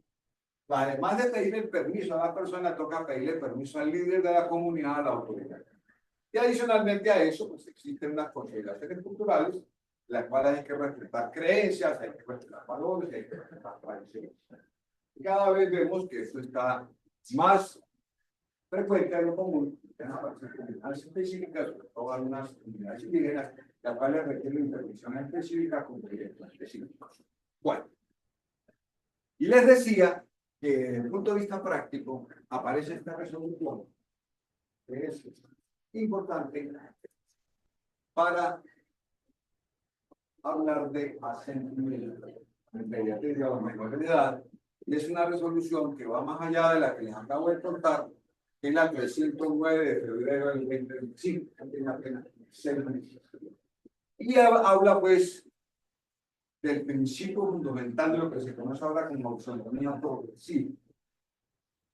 Además de pedir el permiso a la persona, toca pedirle permiso al líder de la comunidad, a la autoridad. Y adicionalmente a eso, pues existen unas consideraciones culturales, las cuales hay que respetar creencias, hay que respetar valores, hay que respetar tradiciones. Y cada vez vemos que esto está más frecuente a lo común en las comunidades específicas, sobre todo algunas comunidades indígenas, las cuales requieren intervención específica con proyectos específicos. Bueno, y les decía que desde el punto de vista práctico aparece esta resolución, que es importante para hablar de asentimiento en pediatría o menor de edad, y es una resolución que va más allá de la que les acabo de contar, que es la 309 de febrero del 2025, tiene apenas 6 meses. Y habla, pues, del principio fundamental de lo que se conoce ahora como autonomía progresiva,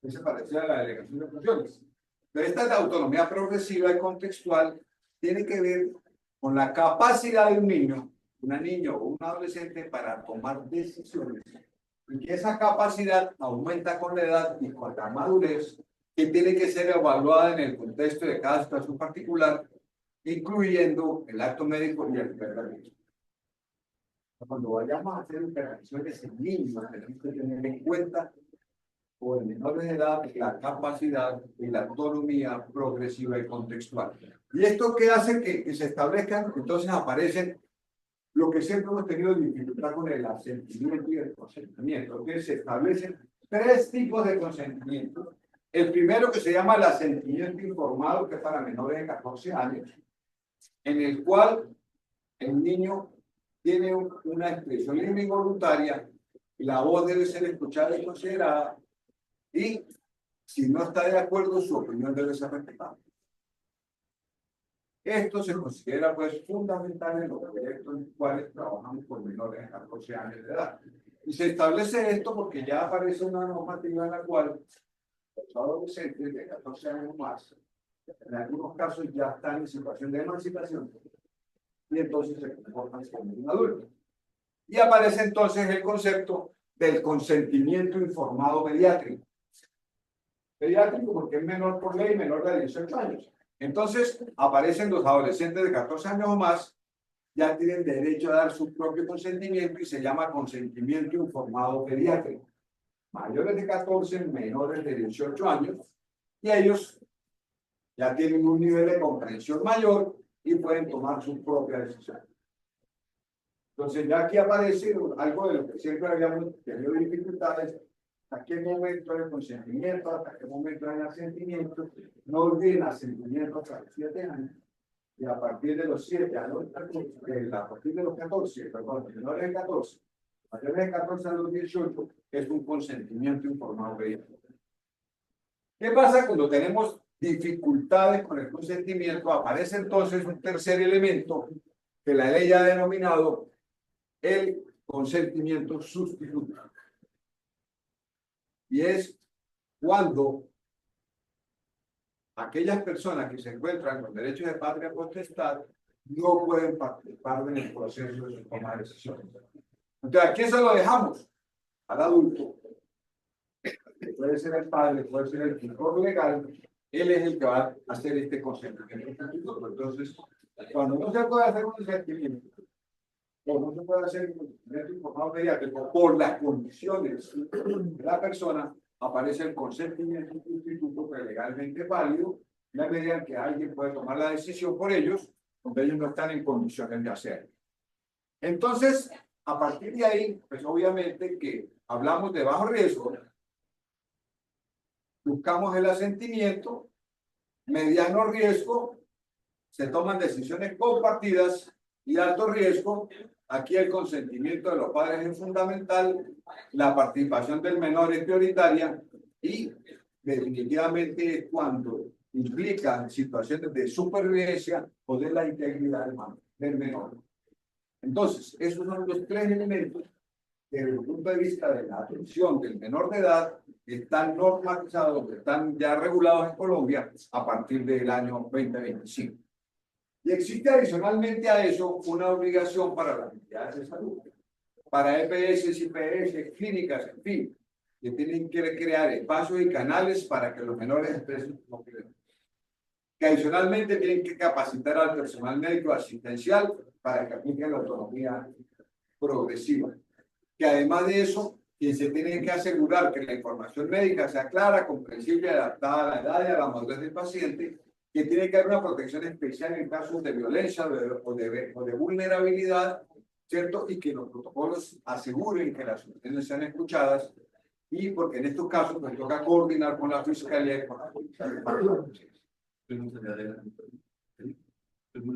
que se parece a la delegación de funciones. Pero esta autonomía progresiva y contextual tiene que ver con la capacidad de un niño, una niña o un adolescente para tomar decisiones, y que esa capacidad aumenta con la edad y con la madurez, que tiene que ser evaluada en el contexto de cada situación particular, incluyendo el acto médico y el hiperrealismo. Cuando vayamos a hacer intervenciones en niños, tenemos que tener en cuenta, o en menores de edad, la capacidad y la autonomía progresiva y contextual. ¿Y esto qué hace? Que se establezcan, entonces aparecen lo que siempre hemos tenido dificultad con el asentimiento y el consentimiento, que se establecen 3 tipos de consentimiento. El primero, que se llama el asentimiento informado, que es para menores de 14 años, en el cual el niño tiene una expresión libre y voluntaria, y la voz debe ser escuchada y considerada, y si no está de acuerdo, su opinión debe ser respetada. Esto se considera, pues, fundamental en los proyectos en los cuales trabajamos con menores de 14 años de edad. Y se establece esto porque ya aparece una normativa en la cual los adolescentes de 14 años o más, en algunos casos ya están en situación de emancipación, y entonces se comportan como un adulto. Y aparece entonces el concepto del consentimiento informado pediátrico. Pediátrico porque es menor por ley, menor de 18 años. Entonces aparecen los adolescentes de 14 años o más, ya tienen derecho a dar su propio consentimiento y se llama consentimiento informado pediátrico. Mayores de 14, menores de 18 años, y ellos ya tienen un nivel de comprensión mayor y pueden tomar su propia decisión. Entonces ya aquí aparece algo de lo que siempre habíamos tenido dificultades: hasta qué momento hay consentimiento, hasta qué momento hay asentimiento. No olviden asentimiento hasta los 7 años, y a partir de los 7 a los 14, a partir de los 14, perdón, menores de 14, mayores de 14 a los 18, es un consentimiento informado pediátrico. ¿Qué pasa cuando tenemos dificultades con el consentimiento? Aparece entonces un tercer elemento que la ley ha denominado el consentimiento sustituto. y es cuando aquellas personas que se encuentran con derechos de patria potestad no pueden participar en el proceso de toma de decisiones. Entonces, ¿a quién se lo dejamos? Al adulto. Puede ser el padre, puede ser el tutor legal, él es el que va a hacer este consentimiento. Entonces, cuando no se puede hacer un consentimiento, o no se puede hacer un consentimiento informado mediático por las condiciones de la persona, aparece el consentimiento sustituto que legalmente válido, en la medida en que alguien puede tomar la decisión por ellos, donde ellos no están en condiciones de hacerlo. Entonces, a partir de ahí, pues obviamente que hablamos de bajo riesgo, buscamos el asentimiento, mediano riesgo, se toman decisiones compartidas y alto riesgo. Aquí el consentimiento de los padres es fundamental, la participación del menor es prioritaria y definitivamente es cuando implica situaciones de supervivencia o de la integridad del menor. Entonces, esos son los tres elementos que desde el punto de vista de la atención del menor de edad están normalizados, están ya regulados en Colombia a partir del año 2025. Y existe adicionalmente a eso una obligación para las entidades de salud, para EPS, IPS, clínicas, en fin, que tienen que crear espacios y canales para que los menores expresen su opinión. Que adicionalmente tienen que capacitar al personal médico asistencial para que apliquen la autonomía progresiva. Que además de eso, quien se tiene que asegurar que la información médica sea clara, comprensible, adaptada a la edad y a la madurez del paciente, que tiene que haber una protección especial en casos de violencia o de vulnerabilidad, ¿cierto? Y que los protocolos aseguren que las soluciones sean escuchadas, y porque en estos casos nos toca coordinar con la Fiscalía y con la Policía. Es muy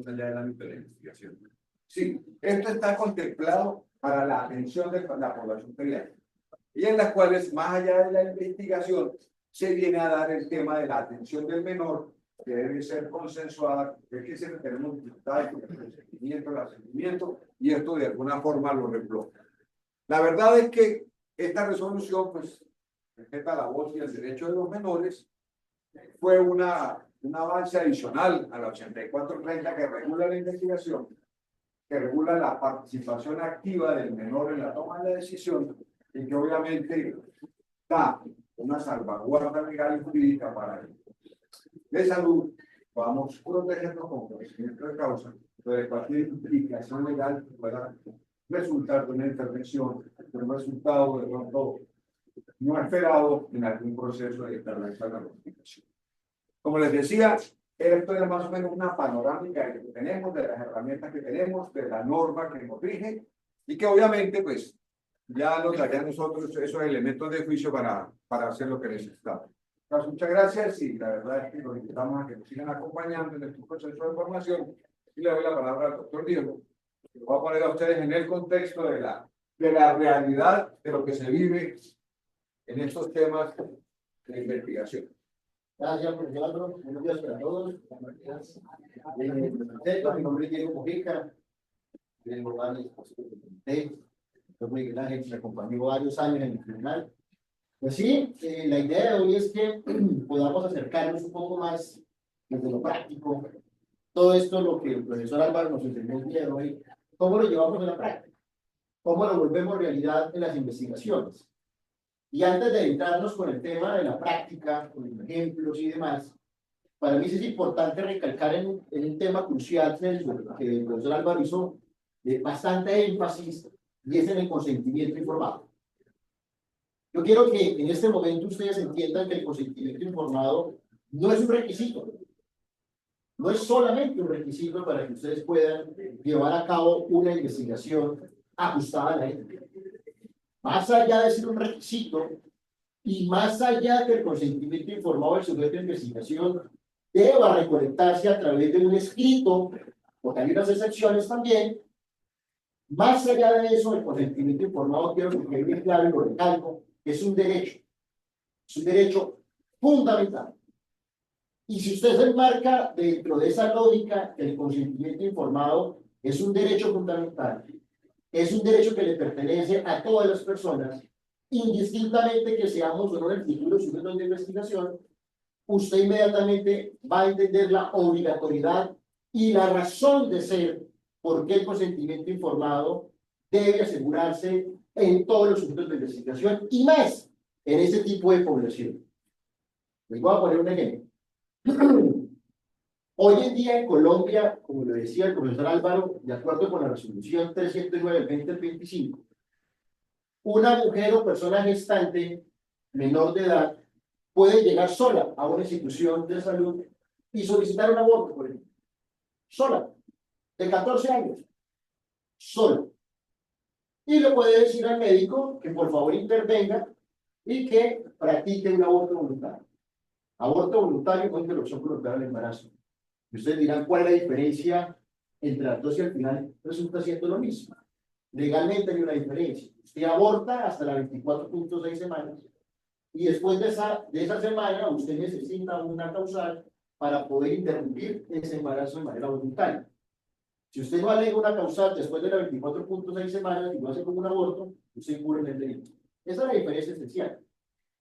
allá de la investigación. Sí, esto está contemplado para la atención de la población pediátrica, y en las cuales, más allá de la investigación, se viene a dar el tema de la atención del menor, que debe ser consensuada, es que siempre tenemos dificultades con el seguimiento, y esto de alguna forma lo refleja. La verdad es que esta resolución, pues, respeta la voz y el derecho de los menores, fue un avance adicional a la 8430 que regula la investigación, que regula la participación activa del menor en la toma de la decisión, y que obviamente da una salvaguarda legal y jurídica para él. De salud, vamos protegernos con conocimiento de causa de cualquier implicación legal que pueda resultar de una intervención, de un resultado de pronto no esperado en algún proceso de intervención de la notificación. Como les decía, esto es más o menos una panorámica que tenemos, de las herramientas que tenemos, de la norma que nos rige, y que obviamente pues ya nos daría a nosotros esos elementos de juicio para hacer lo que necesitamos. Entonces, muchas gracias, y la verdad es que los invitamos a que nos sigan acompañando en este proceso de formación, y le doy la palabra al doctor Diego, que lo va a poner a ustedes en el contexto de la realidad de lo que se vive en estos temas de investigación. Gracias, profesor. Buenos días para todos. Mi nombre es Diego Mojica. Vengo varios Doctor Miguel Ángel me acompañó varios años en el tribunal. Pues sí, la idea de hoy es que podamos acercarnos un poco más desde lo práctico. Todo esto, lo que el profesor Álvaro nos enseñó el día de hoy, ¿cómo lo llevamos a la práctica? ¿Cómo lo volvemos realidad en las investigaciones? Y antes de entrarnos con el tema de la práctica, con los ejemplos y demás, para mí es importante recalcar en un tema crucial que el profesor Álvaro hizo bastante énfasis, y es en el consentimiento informado. Yo quiero que en este momento ustedes entiendan que el consentimiento informado no es un requisito, no es solamente un requisito para que ustedes puedan llevar a cabo una investigación ajustada a la ética. Más allá de ser un requisito y más allá del consentimiento informado del sujeto de investigación, deba recolectarse a través de un escrito, porque hay unas excepciones también. Más allá de eso, el consentimiento informado, quiero que quede bien claro y lo recalco, es un derecho fundamental. Y si usted se enmarca dentro de esa lógica, el consentimiento informado es un derecho fundamental, es un derecho que le pertenece a todas las personas, indistintamente que seamos o no en el futuro sujetos de investigación, usted inmediatamente va a entender la obligatoriedad y la razón de ser por qué el consentimiento informado debe asegurarse en todos los sujetos de investigación y más en ese tipo de población. Les voy a poner un ejemplo. Hoy en día en Colombia, como lo decía el profesor Álvaro, de acuerdo con la resolución 309 del 2025, una mujer o persona gestante menor de edad puede llegar sola a una institución de salud y solicitar un aborto, por ejemplo. Sola, de 14 años, sola. Y le puede decir al médico que por favor intervenga y que practique un aborto voluntario. Aborto voluntario o interrupción voluntaria del embarazo. Y ustedes dirán, ¿cuál es la diferencia entre las dos y al final resulta siendo lo mismo? Legalmente hay una diferencia. Usted aborta hasta las 24.6 semanas y después de esa semana usted necesita una causal para poder interrumpir ese embarazo de manera voluntaria. Si usted no alega una causal después de las 24.6 semanas y lo hace como un aborto, usted incurre en el delito. Esa es la diferencia esencial.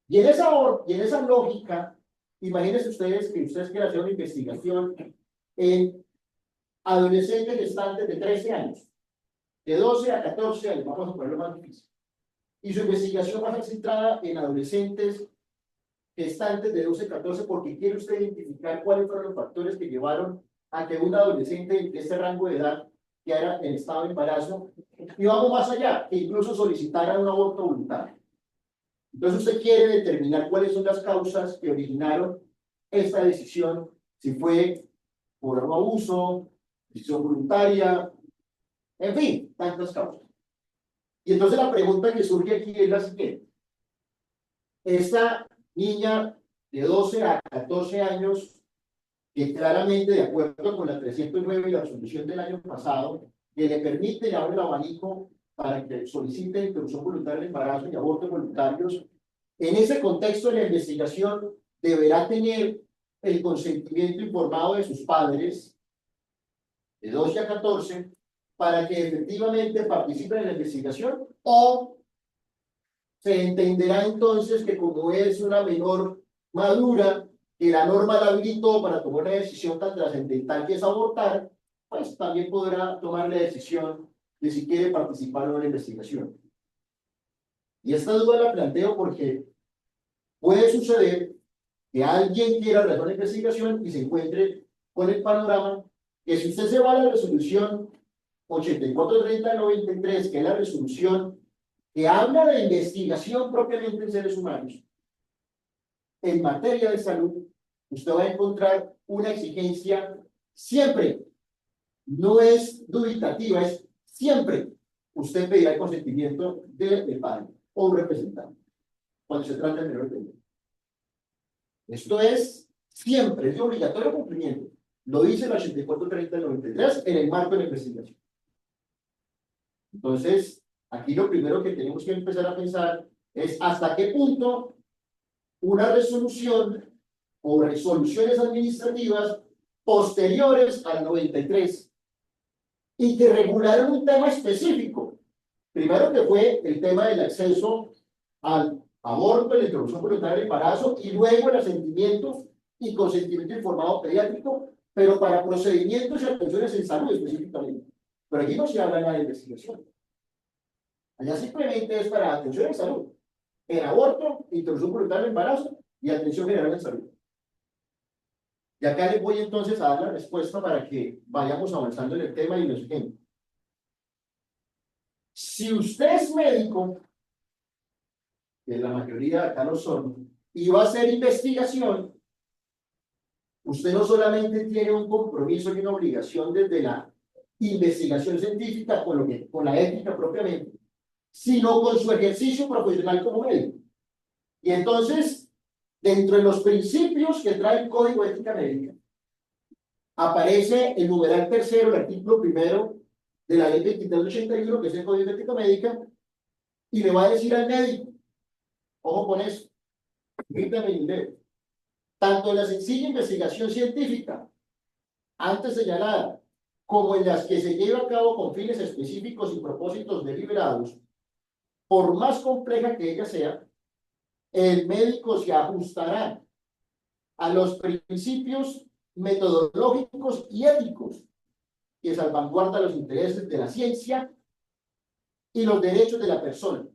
Y en esa lógica, imagínense ustedes que ustedes quieren hacer una investigación en adolescentes gestantes de 13 años, de 12 a 14 años, vamos a ponerlo más difícil. Y su investigación va a ser centrada en adolescentes gestantes de 12 a 14 porque quiere usted identificar cuáles fueron los factores que llevaron a que un adolescente de este rango de edad quedara en estado de embarazo. Y vamos más allá, que incluso solicitara un aborto voluntario. Entonces usted quiere determinar cuáles son las causas que originaron esta decisión, si fue por un abuso, decisión voluntaria, en fin, tantas causas. Y entonces la pregunta que surge aquí es la siguiente. Esta niña de 12 a 14 años, que claramente de acuerdo con la 309 y la resolución del año pasado, que le permite y abre el abanico para que solicite interrupción voluntaria del embarazo y abortos voluntarios, en ese contexto de la investigación deberá tener el consentimiento informado de sus padres, de 12 a 14, para que efectivamente participen en la investigación, o se entenderá entonces que como es una menor madura, que la norma la habilitó para tomar una decisión tan trascendental que es abortar, pues también podrá tomar la decisión de si quiere participar o no en la investigación. Y esta duda la planteo porque puede suceder que alguien quiera realizar la investigación y se encuentre con el panorama que si usted se va a la resolución 8430-93, que es la resolución que habla de investigación propiamente en seres humanos, en materia de salud, usted va a encontrar una exigencia siempre, no es dubitativa, es siempre usted pedirá el consentimiento del padre o un representante, cuando se trata de menor de edad. Esto es siempre, es de obligatorio cumplimiento. Lo dice la 8430-93 en el marco de la investigación. Entonces, aquí lo primero que tenemos que empezar a pensar es hasta qué punto una resolución o resoluciones administrativas posteriores al 93 y que regularon un tema específico. Primero que fue el tema del acceso al aborto, la interrupción voluntaria del embarazo y luego el asentimiento y consentimiento informado pediátrico, pero para procedimientos y atenciones en salud específicamente. Pero aquí no se habla nada de investigación. Allá simplemente es para atención en salud, en aborto, interrupción voluntaria del embarazo y atención general en salud. Y acá les voy entonces a dar la respuesta para que vayamos avanzando en el tema y los ejemplos. Si usted es médico, que la mayoría de acá lo son, y va a hacer investigación, usted no solamente tiene un compromiso y una obligación desde la investigación científica con la ética propiamente, sino con su ejercicio profesional como médico. Y entonces, dentro de los principios que trae el Código de Ética Médica, aparece el numeral tercero, el artículo primero de la ley 2381, que es el Código de Ética Médica, y le va a decir al médico, ojo con eso, permítame el dedo, tanto en la sencilla investigación científica, antes señalada, como en las que se lleva a cabo con fines específicos y propósitos deliberados, por más compleja que ella sea, el médico se ajustará a los principios metodológicos y éticos que salvaguardan los intereses de la ciencia y los derechos de la persona,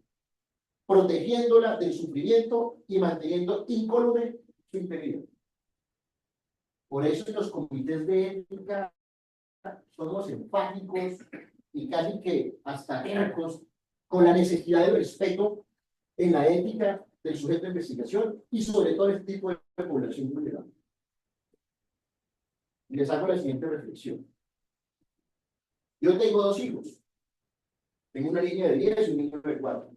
protegiéndola del sufrimiento y manteniendo incólume su integridad. Por eso en los comités de ética somos enfáticos y casi que hasta tercos con la necesidad de respeto en la ética del sujeto de investigación y sobre todo este tipo de población vulnerable. Y les hago la siguiente reflexión. Yo tengo 2 hijos. Tengo una niña de 10 y un niño de 4.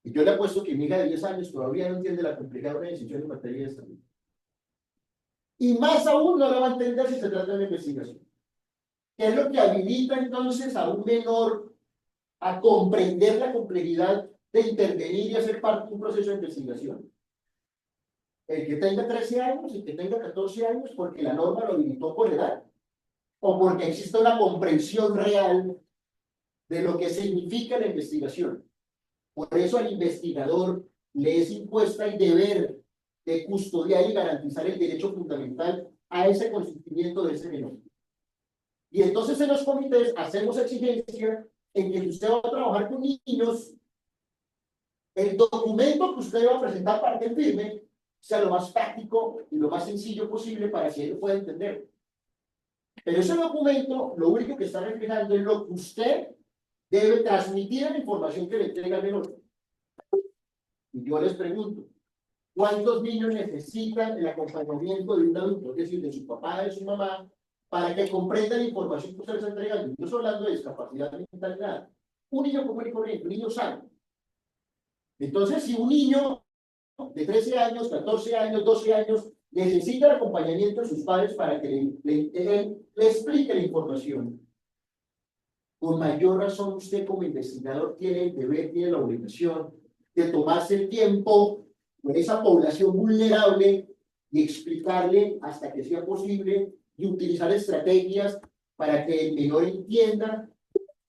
Y yo le apuesto que mi hija de 10 años todavía no entiende la complejidad de una decisión en materia de salud. Y más aún no la va a entender si se trata de una investigación. ¿Qué es lo que habilita entonces a un menor a comprender la complejidad de intervenir y hacer parte de un proceso de investigación? El que tenga 13 años y que tenga 14 años porque la norma lo habilitó por edad, o porque existe una comprensión real de lo que significa la investigación. Por eso al investigador le es impuesta el deber de custodiar y garantizar el derecho fundamental a ese consentimiento de ese menor. Y entonces en los comités hacemos exigencia en que si usted va a trabajar con niños, el documento que usted va a presentar para que firme sea lo más práctico y lo más sencillo posible para que él pueda entender. Pero ese documento lo único que está reflejando es lo que usted debe transmitir a la información que le entrega el menor. Y yo les pregunto, ¿cuántos niños necesitan el acompañamiento de un adulto, es decir, de su papá, de su mamá, para que comprendan la información que usted les está entregando? No estoy hablando de discapacidad mental, nada. Un niño común y corriente, un niño sano. Entonces, si un niño de 13 años, 14 años, 12 años, necesita el acompañamiento de sus padres para que le explique la información, con mayor razón usted como investigador tiene el deber, tiene la obligación de tomarse el tiempo con esa población vulnerable y explicarle hasta que sea posible y utilizar estrategias para que el menor entienda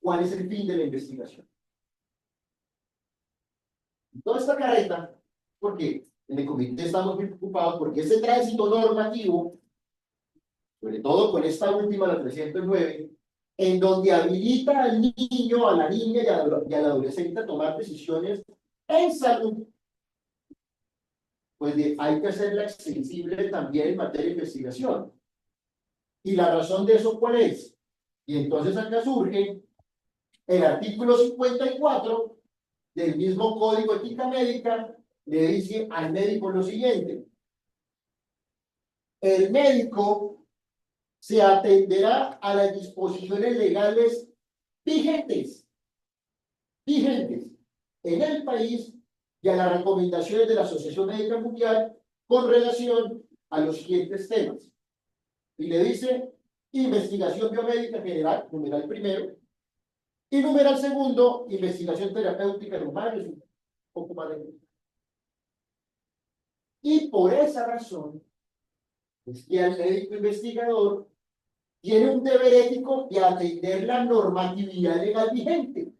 cuál es el fin de la investigación. Toda esta carreta, porque en el comité estamos muy preocupados porque ese tránsito normativo, sobre todo con esta última, la 309, en donde habilita al niño, a la niña y al adolescente a tomar decisiones en salud, pues hay que hacerla extensible también en materia de investigación. ¿Y la razón de eso cuál es? Y entonces acá surge el artículo 54 del mismo Código de Ética Médica, le dice al médico lo siguiente: el médico se atenderá a las disposiciones legales vigentes en el país y a las recomendaciones de la Asociación Médica Mundial con relación a los siguientes temas. Y le dice investigación biomédica general, numeral primero, y numeral segundo, investigación terapéutica en humanos, un poco más de... Y por esa razón es que el médico investigador tiene un deber ético de atender la normatividad legal vigente.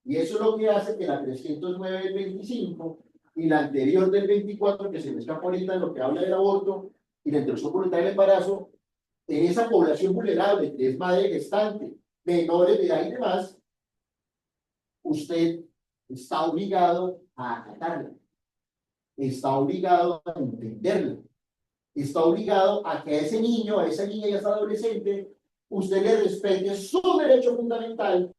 Y eso es lo que hace que la 309 del 25 y la anterior del 24, que se me escapa ahorita en lo que habla del aborto y la interrupción voluntaria del embarazo, en esa población vulnerable, que es madre gestante, menores de edad y demás, usted está obligado a acatarla, está obligado a entenderla, está obligado a que a ese niño, a esa niña y a ese adolescente, usted le respete su derecho fundamental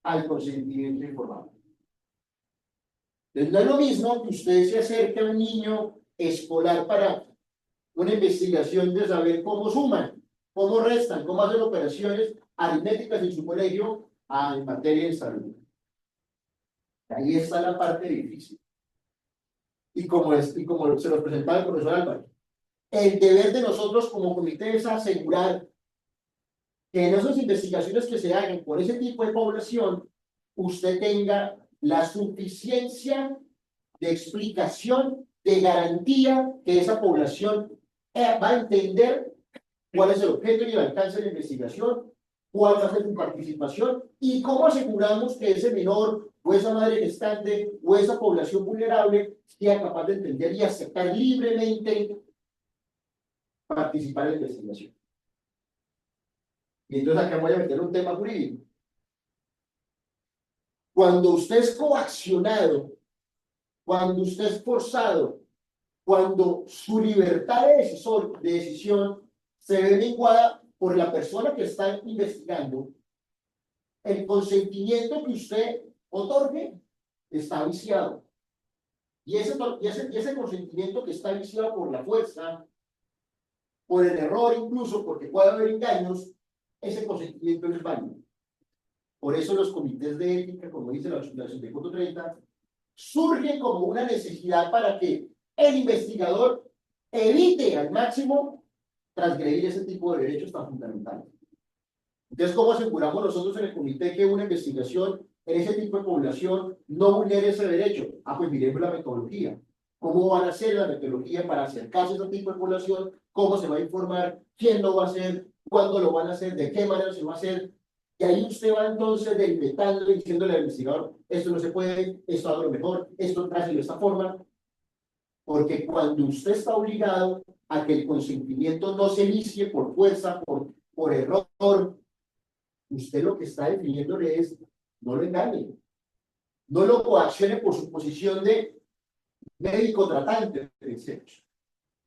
al consentimiento informado. Entonces, no es lo mismo que usted se acerque a un niño escolar para una investigación de saber cómo suman, cómo restan, cómo hacen operaciones aritméticas en su colegio en materia de salud. Ahí está la parte difícil. Y como se lo presentaba el profesor Álvaro, el deber de nosotros como comité es asegurar que en esas investigaciones que se hagan por ese tipo de población, usted tenga la suficiencia de explicación, de garantía que esa población va a entender cuál es el objeto y el alcance de la investigación cuál va a ser su participación y cómo aseguramos que ese menor o esa madre gestante o esa población vulnerable sea capaz de entender y aceptar libremente participar en la investigación. Y entonces acá voy a meter un tema jurídico. Cuando usted es coaccionado, cuando usted es forzado, cuando su libertad de decisión se ve menguada por la persona que está investigando, el consentimiento que usted otorgue está viciado. Y ese consentimiento que está viciado por la fuerza, por el error incluso, porque puede haber engaños, ese consentimiento no es válido. Por eso los comités de ética, como dice la 8430, surgen como una necesidad para que el investigador evite al máximo transgredir ese tipo de derechos tan fundamentales. Entonces, ¿cómo aseguramos nosotros en el comité que una investigación en ese tipo de población no vulnere ese derecho? Ah, pues miremos la metodología. ¿Cómo van a hacer la metodología para acercarse a ese tipo de población? ¿Cómo se va a informar? ¿Quién lo va a hacer? ¿Cuándo lo van a hacer? ¿De qué manera se va a hacer? Y ahí usted va entonces delimitando y diciéndole al investigador, esto no se puede, esto haga lo mejor, esto tráeselo de esta forma. Porque cuando usted está obligado a que el consentimiento no se inicie por fuerza, por error, usted lo que está definiéndole es, no lo engañe, no lo coaccione por su posición de médico tratante,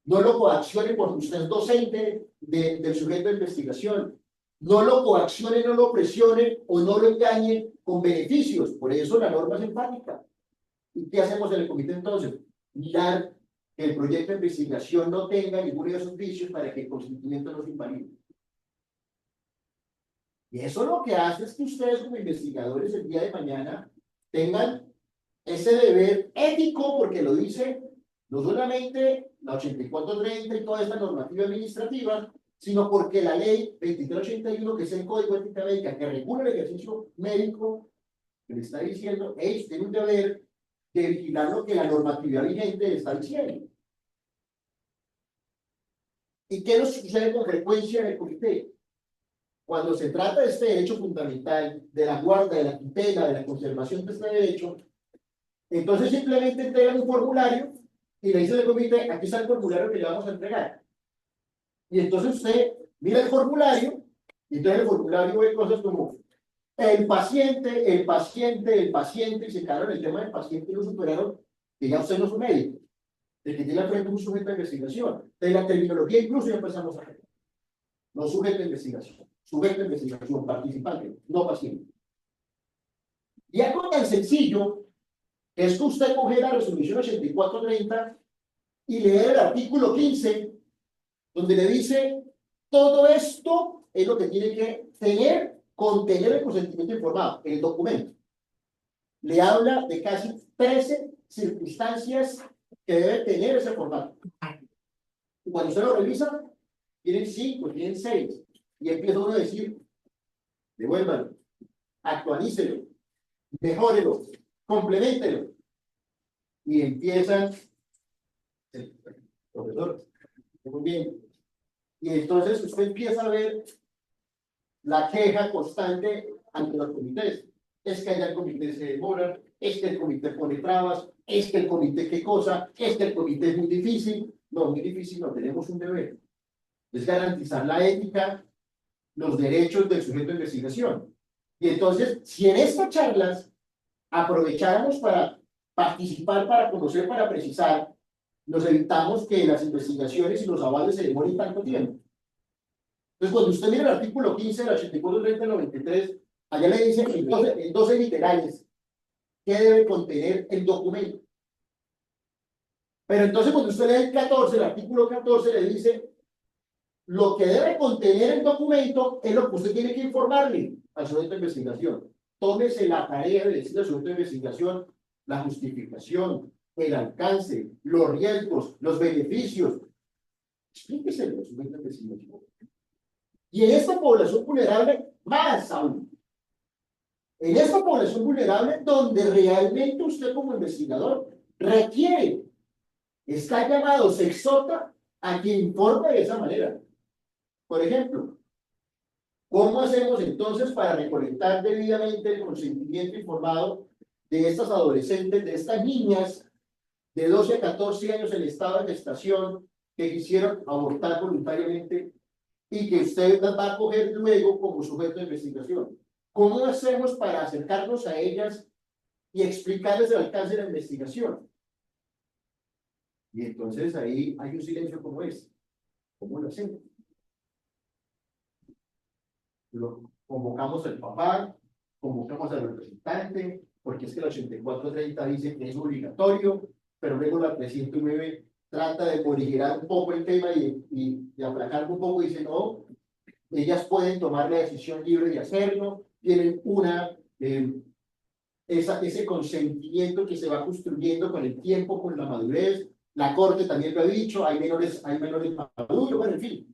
no lo coaccione porque usted es docente del sujeto de investigación, no lo coaccione, no lo presione o no lo engañe con beneficios. Por eso la norma es enfática. ¿Y qué hacemos en el comité entonces? Mirar que el proyecto de investigación no tenga ninguno de esos vicios para que el consentimiento no se invalide. Y eso lo que hace es que ustedes como investigadores el día de mañana tengan ese deber ético, porque lo dice no solamente la 8430 y toda esta normativa administrativa, sino porque la ley 2381, que es el Código de Ética Médica, que regula el ejercicio médico, que le está diciendo, ellos tienen un deber de vigilar lo que la normatividad vigente le está diciendo. ¿Y qué nos sucede con frecuencia en el comité? Cuando se trata de este derecho fundamental, de la guarda, de la tutela, de la conservación de este derecho, entonces simplemente entregan un formulario y le dicen al comité, aquí está el formulario que le vamos a entregar. Y entonces usted mira el formulario, y entonces el formulario ve cosas como el paciente, y se quedaron el tema del paciente y lo superaron, que ya usted no es un médico, el que tiene al frente un sujeto de investigación. De la terminología incluso ya empezamos a ver. No sujeto de investigación, participante, no paciente. Y algo tan sencillo es que usted coge la resolución 8430 y lee el artículo 15, donde le dice, todo esto es lo que tiene que contener el consentimiento informado, el documento. Le habla de casi 13 circunstancias que debe tener ese formato. Y cuando usted lo revisa, tienen 5, tienen 6. Y empieza uno a decir, devuélvalo, actualícelo, mejórelo, compleméntelo. Y empiezan, profesor, muy bien. Y entonces usted empieza a ver la queja constante ante los comités. Es que allá el comité se demora, es que el comité pone trabas, es que el comité qué cosa, es que el comité es muy difícil. No, muy difícil no, tenemos un deber. Es garantizar la ética, los derechos del sujeto de investigación. Y entonces, si en estas charlas aprovecháramos para participar, para conocer, para precisar, nos evitamos que las investigaciones y los avales se demoren tanto tiempo. Entonces, cuando usted mira el artículo 15 de la 8430-93, allá le dice en 12 literales qué debe contener el documento. Pero entonces, cuando usted lee el 14, el artículo 14 le dice lo que debe contener el documento es lo que usted tiene que informarle al sujeto de investigación. Tómese la tarea de decirle al sujeto de investigación la justificación, el alcance, los riesgos, los beneficios. Explíqueselo al sujeto de investigación. Y en esta población vulnerable, más aún. En esta población vulnerable, donde realmente usted como investigador requiere, está llamado, se exhorta a que informe de esa manera. Por ejemplo, ¿Cómo hacemos entonces para recolectar debidamente el consentimiento informado de estas adolescentes, de estas niñas de 12 a 14 años en estado de gestación que quisieron abortar voluntariamente y que usted las va a coger luego como sujeto de investigación? ¿Cómo hacemos para acercarnos a ellas y explicarles el alcance de la investigación? Y entonces ahí hay un silencio como este. ¿Cómo lo hacemos? Lo convocamos al papá, convocamos al representante, porque es que el 8430 dice que es obligatorio, pero luego la 309 trata de morigerar un poco el tema y aplacar un poco y dice, no, ellas pueden tomar la decisión libre de hacerlo, tienen ese consentimiento que se va construyendo con el tiempo, con la madurez. La Corte también lo ha dicho, hay menores maduros, bueno, en fin.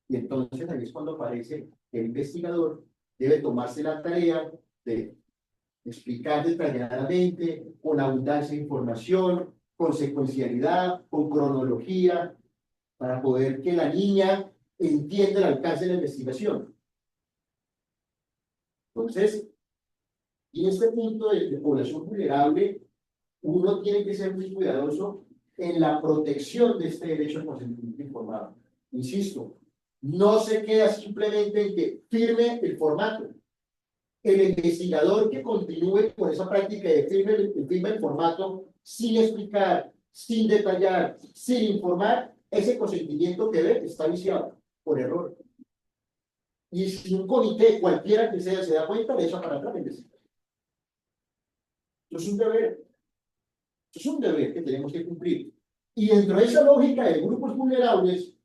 Y entonces ahí es cuando aparece que el investigador debe tomarse la tarea de explicar detalladamente, con abundancia de información, con secuencialidad, con cronología, para poder que la niña entienda el alcance de la investigación. Entonces, en este punto de población vulnerable, uno tiene que ser muy cuidadoso en la protección de este derecho al consentimiento informado. Insisto, no se queda simplemente en que firme el formato. El investigador que continúe con esa práctica de firme el formato sin explicar, sin detallar, sin informar, ese consentimiento que ve está viciado por error. Y si un comité, cualquiera que sea, se da cuenta, le echa para atrás la investigación. Eso es un deber. Es un deber que tenemos que cumplir. Y dentro de esa lógica de grupos vulnerables,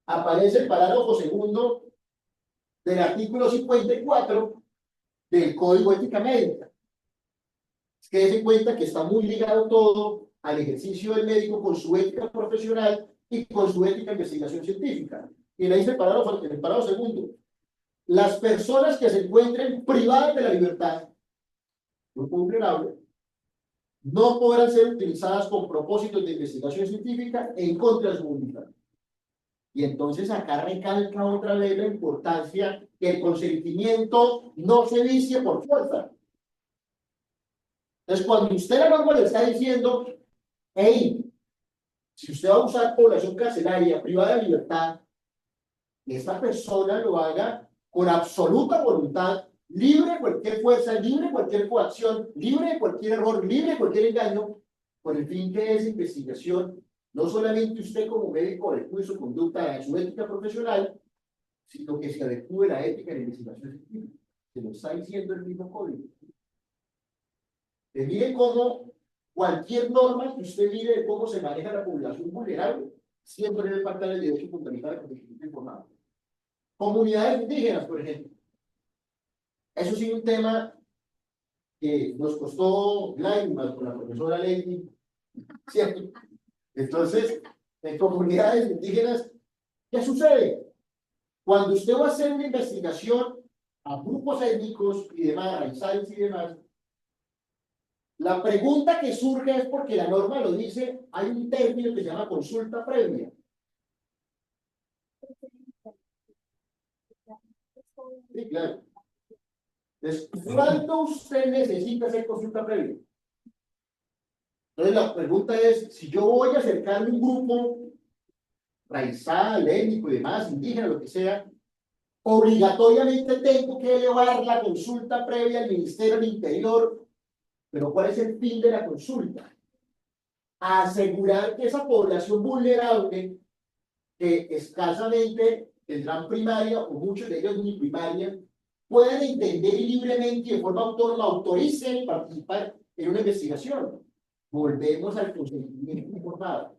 aparece el parágrafo segundo del artículo 54 del Código de Ética Médica. Es que den cuenta que está muy ligado todo al ejercicio del médico con su ética profesional y con su ética de investigación científica. Y le dice el parágrafo segundo: las personas que se encuentren privadas de la libertad, grupo vulnerable, no podrán ser utilizadas con propósitos de investigación científica en contra de su voluntad. Y entonces acá recalca otra vez la importancia que el consentimiento no se vicie por fuerza. Entonces, cuando usted a la norma le está diciendo, hey, si usted va a usar población carcelaria privada de libertad, esta persona lo haga con absoluta voluntad, libre de cualquier fuerza, libre de cualquier coacción, libre de cualquier error, libre de cualquier engaño, con el fin que esa investigación, no solamente usted como médico adecue su conducta a su ética profesional, sino que se adecue la ética de la investigación científica. Se lo está diciendo el mismo código. Mire cómo cualquier norma que usted mire de cómo se maneja la población vulnerable, siempre debe faltar el derecho fundamental al consentimiento informado. Comunidades indígenas, por ejemplo. Eso sí, un tema que nos costó lágrimas con la profesora Lady, ¿cierto? Entonces, en comunidades indígenas, ¿qué sucede? Cuando usted va a hacer una investigación a grupos étnicos y demás, raizales y demás, la pregunta que surge es porque la norma lo dice, hay un término que se llama consulta previa. Sí, claro. Entonces, ¿cuándo usted necesita hacer consulta previa? Entonces, la pregunta es, si yo voy a acercarme a un grupo raizal, étnico y demás, indígena, lo que sea, obligatoriamente tengo que elevar la consulta previa al Ministerio del Interior. Pero ¿cuál es el fin de la consulta? Asegurar que esa población vulnerable, que escasamente tendrán primaria o muchos de ellos ni primaria, puedan entender libremente y de forma autónoma autoricen participar en una investigación. Volvemos al consentimiento informado.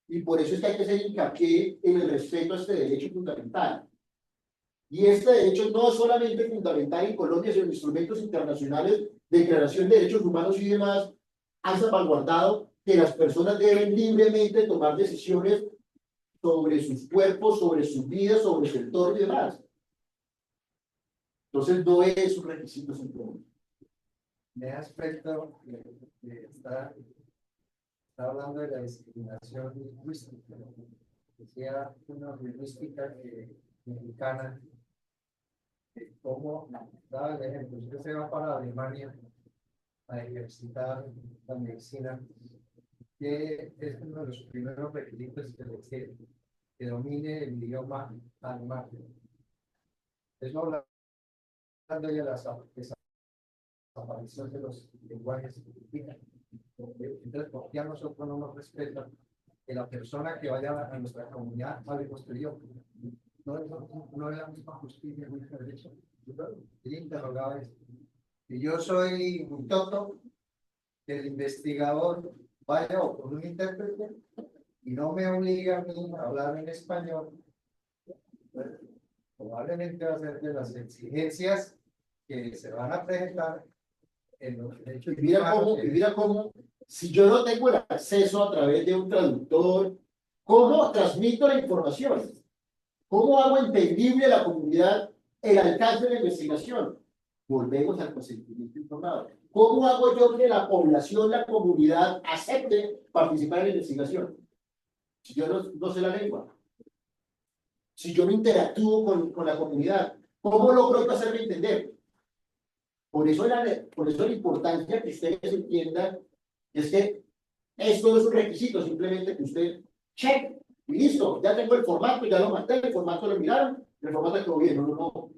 Y por eso es que hay que hacer hincapié en el respeto a este derecho fundamental. Y este derecho no es solamente fundamental en Colombia, sino en instrumentos internacionales de declaración de derechos humanos y demás, han salvaguardado que las personas deben libremente tomar decisiones sobre sus cuerpos, sobre sus vidas, sobre su entorno y demás. Entonces no es un requisito simplemente. De aspecto está hablando de la discriminación lingüística. decía una lingüística mexicana, cómo daba el ejemplo, usted se va para Alemania a ejercitar la medicina, que es uno de los primeros requisitos que domine el idioma alemán. Eso hablando ya de la desaparición de los lenguajes indígenas. Entonces, ¿por qué a nosotros no nos respetan que la persona que vaya a nuestra comunidad hable nuestro idioma? No es la misma justicia, no es el derecho. Yo interrogaba esto. Y yo soy un tonto, que el investigador vaya o con un intérprete y no me obliga a mí a hablar en español. Pues, probablemente va a ser de las exigencias que se van a presentar en los derechos Y mira cómo, si yo no tengo el acceso a través de un traductor, ¿cómo transmito la información? ¿Cómo hago entendible a la comunidad el alcance de la investigación? Volvemos al consentimiento informado. ¿Cómo hago yo que la población, la comunidad, acepte participar en la investigación? Si yo no sé la lengua, si yo no interactúo con la comunidad, ¿cómo logro hacerme entender? Por eso la importancia que ustedes entiendan es que esto no es un requisito, simplemente que usted check y listo, ya tengo el formato, ya lo mandé, el formato lo miraron, el formato quedó bien. No.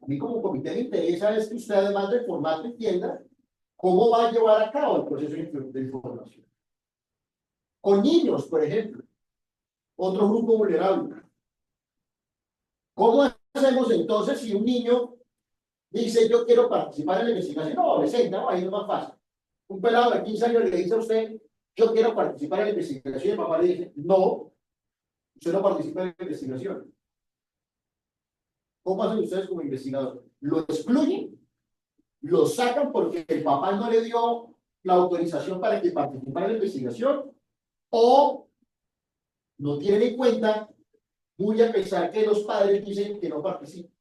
A mí como comité me interesa es que usted además del formato entienda cómo va a llevar a cabo el proceso de información. Con niños, por ejemplo, otro grupo vulnerable. ¿Cómo hacemos entonces si un niño dice yo quiero participar en la investigación? No, adolescente, no, ahí no es más fácil. Un pelado de 15 años le dice a usted yo quiero participar en la investigación y el papá le dice no, usted no participa en la investigación. ¿Cómo hacen ustedes como investigador? ¿Lo excluyen? ¿Lo sacan porque el papá no le dio la autorización para que participara en la investigación? ¿O no tienen en cuenta, muy a pesar que los padres dicen que no participan?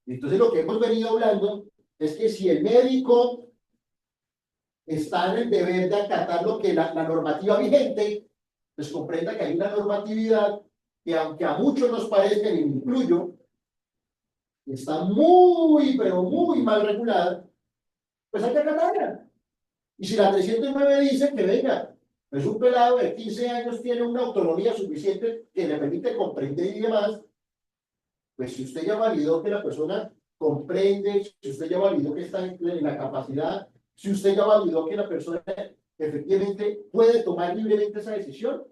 Entonces lo que hemos venido hablando es que si el médico está en el deber de acatar lo que la normativa vigente, pues comprenda que hay una normatividad que aunque a muchos nos parezca, y me incluyo, está muy, pero muy mal regulada, pues hay que acatarla. Y si la 309 dice que venga, pues un pelado de 15 años tiene una autonomía suficiente que le permite comprender y demás, pues si usted ya validó que la persona comprende, si usted ya validó que está en la capacidad, si usted ya validó que la persona efectivamente puede tomar libremente esa decisión,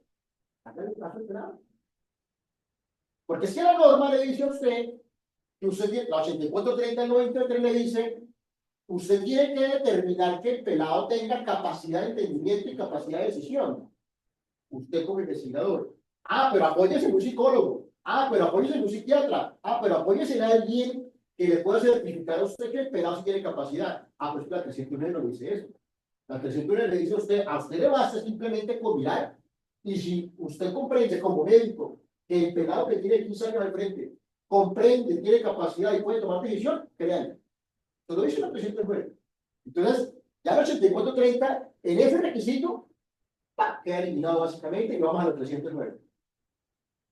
hágale caso al pelado. Porque es que la norma le dice a usted que usted tiene, la 8430 93 le dice, usted tiene que determinar que el pelado tenga capacidad de entendimiento y capacidad de decisión. Usted como investigador. Ah, pero apóyese en un psicólogo. Ah, pero apóyese en un psiquiatra. Ah, pero apóyese en alguien que le pueda certificar a usted que el pelado sí tiene capacidad. Ah, pues la 309 no dice eso. La 309 le dice a usted le basta simplemente con mirar. Y si usted comprende como médico que el pelado que tiene 15 años al frente comprende, tiene capacidad y puede tomar decisión, créanle. Todo eso la 309. Entonces, ya el 8430, en ese requisito, queda eliminado básicamente y vamos a los 309.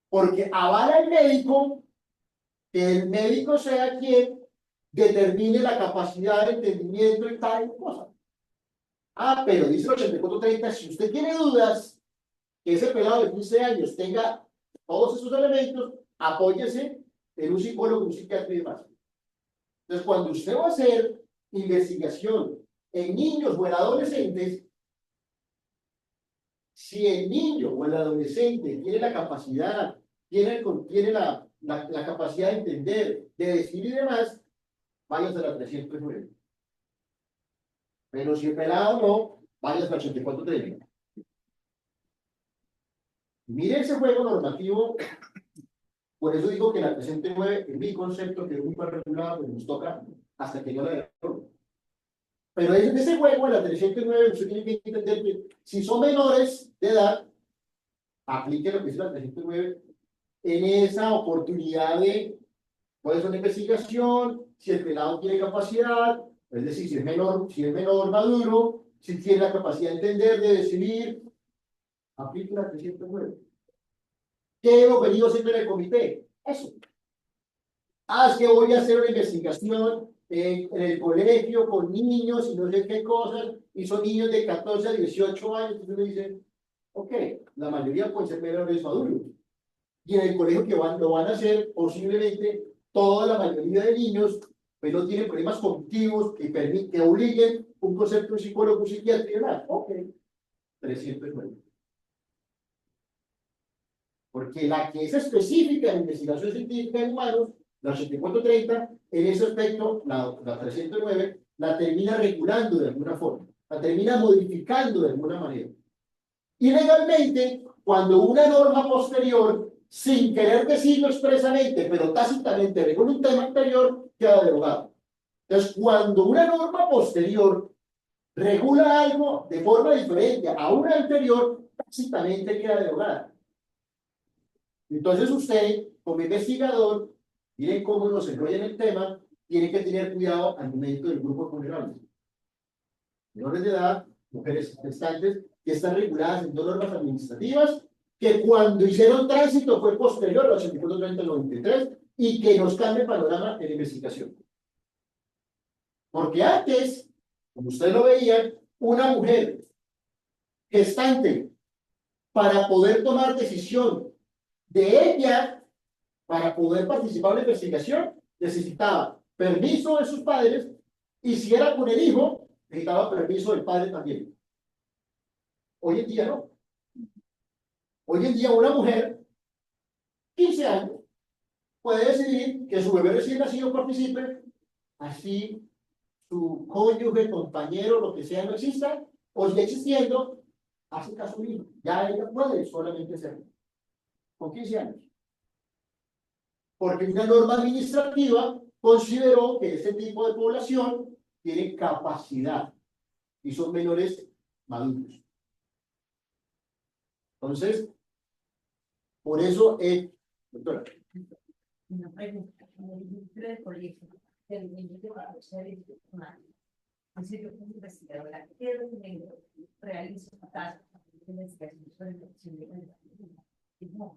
Porque avala el médico que el médico sea quien determine la capacidad de entendimiento y tal cosa. Ah, pero dice el 8430, si usted tiene dudas que ese pelado de 15 años tenga todos esos elementos, apóyese en un psicólogo, un psiquiatra y demás. Entonces, cuando usted va a hacer investigación en niños o en adolescentes, si el niño o el adolescente tiene la capacidad, tiene la capacidad de entender, de decir y demás, váyase a la 309. Pero si el pelado no, váyase a la 8430. Mire ese juego normativo. Por eso digo que la 309, en mi concepto, que es muy mal regulado, pues nos toca hasta que yo la dejo. Pero en ese juego, en la 309, usted tiene que entender que si son menores de edad, aplique lo que es la 309 en esa oportunidad de, puede ser una investigación, si el pelado tiene capacidad, es decir, si es menor maduro, si tiene la capacidad de entender, de decidir, aplique la 309. ¿Qué hemos venido haciendo en el comité? Eso. Es que voy a hacer una investigación en el colegio con niños y no sé qué cosas, y son niños de 14 a 18 años. Entonces uno dice, ok, la mayoría pueden ser menores o adultos. Y en el colegio lo van a hacer, posiblemente toda la mayoría de niños, pues no tienen problemas cognitivos que obliguen un concepto de un psicólogo, un psiquiatra y demás. Ok, 309. Porque la que es específica en investigación científica en humanos, la 8430, en ese aspecto, la 309, la termina regulando de alguna forma, la termina modificando de alguna manera. Y legalmente, cuando una norma posterior, sin querer decirlo expresamente, pero tácitamente regula un tema anterior, queda derogado. Entonces, cuando una norma posterior regula algo de forma diferente a una anterior, tácitamente queda derogada. Entonces usted, como investigador, miren cómo nos enrolla en el tema, tiene que tener cuidado al momento del grupo vulnerable. Menores de edad, mujeres gestantes, que están reguladas en dos normas administrativas, que cuando hicieron tránsito fue posterior a los 84-30-93 y que nos cambia el panorama en la investigación. Porque antes, como ustedes lo veían, una mujer gestante, para poder tomar decisión de ella, para poder participar en la investigación, necesitaba permiso de sus padres, y si era con el hijo, necesitaba permiso del padre también. Hoy en día no. Hoy en día una mujer, 15 años, puede decidir que su bebé recién nacido participe, así su cónyuge, compañero, lo que sea, no exista, o si existiendo, hace caso a un hijo. Ya ella puede solamente hacerlo. Con 15 años. Porque una norma administrativa consideró que este tipo de población tiene capacidad y son menores maduros. Entonces, por eso, doctora. Una pregunta, como ministro del colegio, del niño para ser institucional, así yo como investigadora, ¿qué documento realizo tareas de investigación sobre la acción de la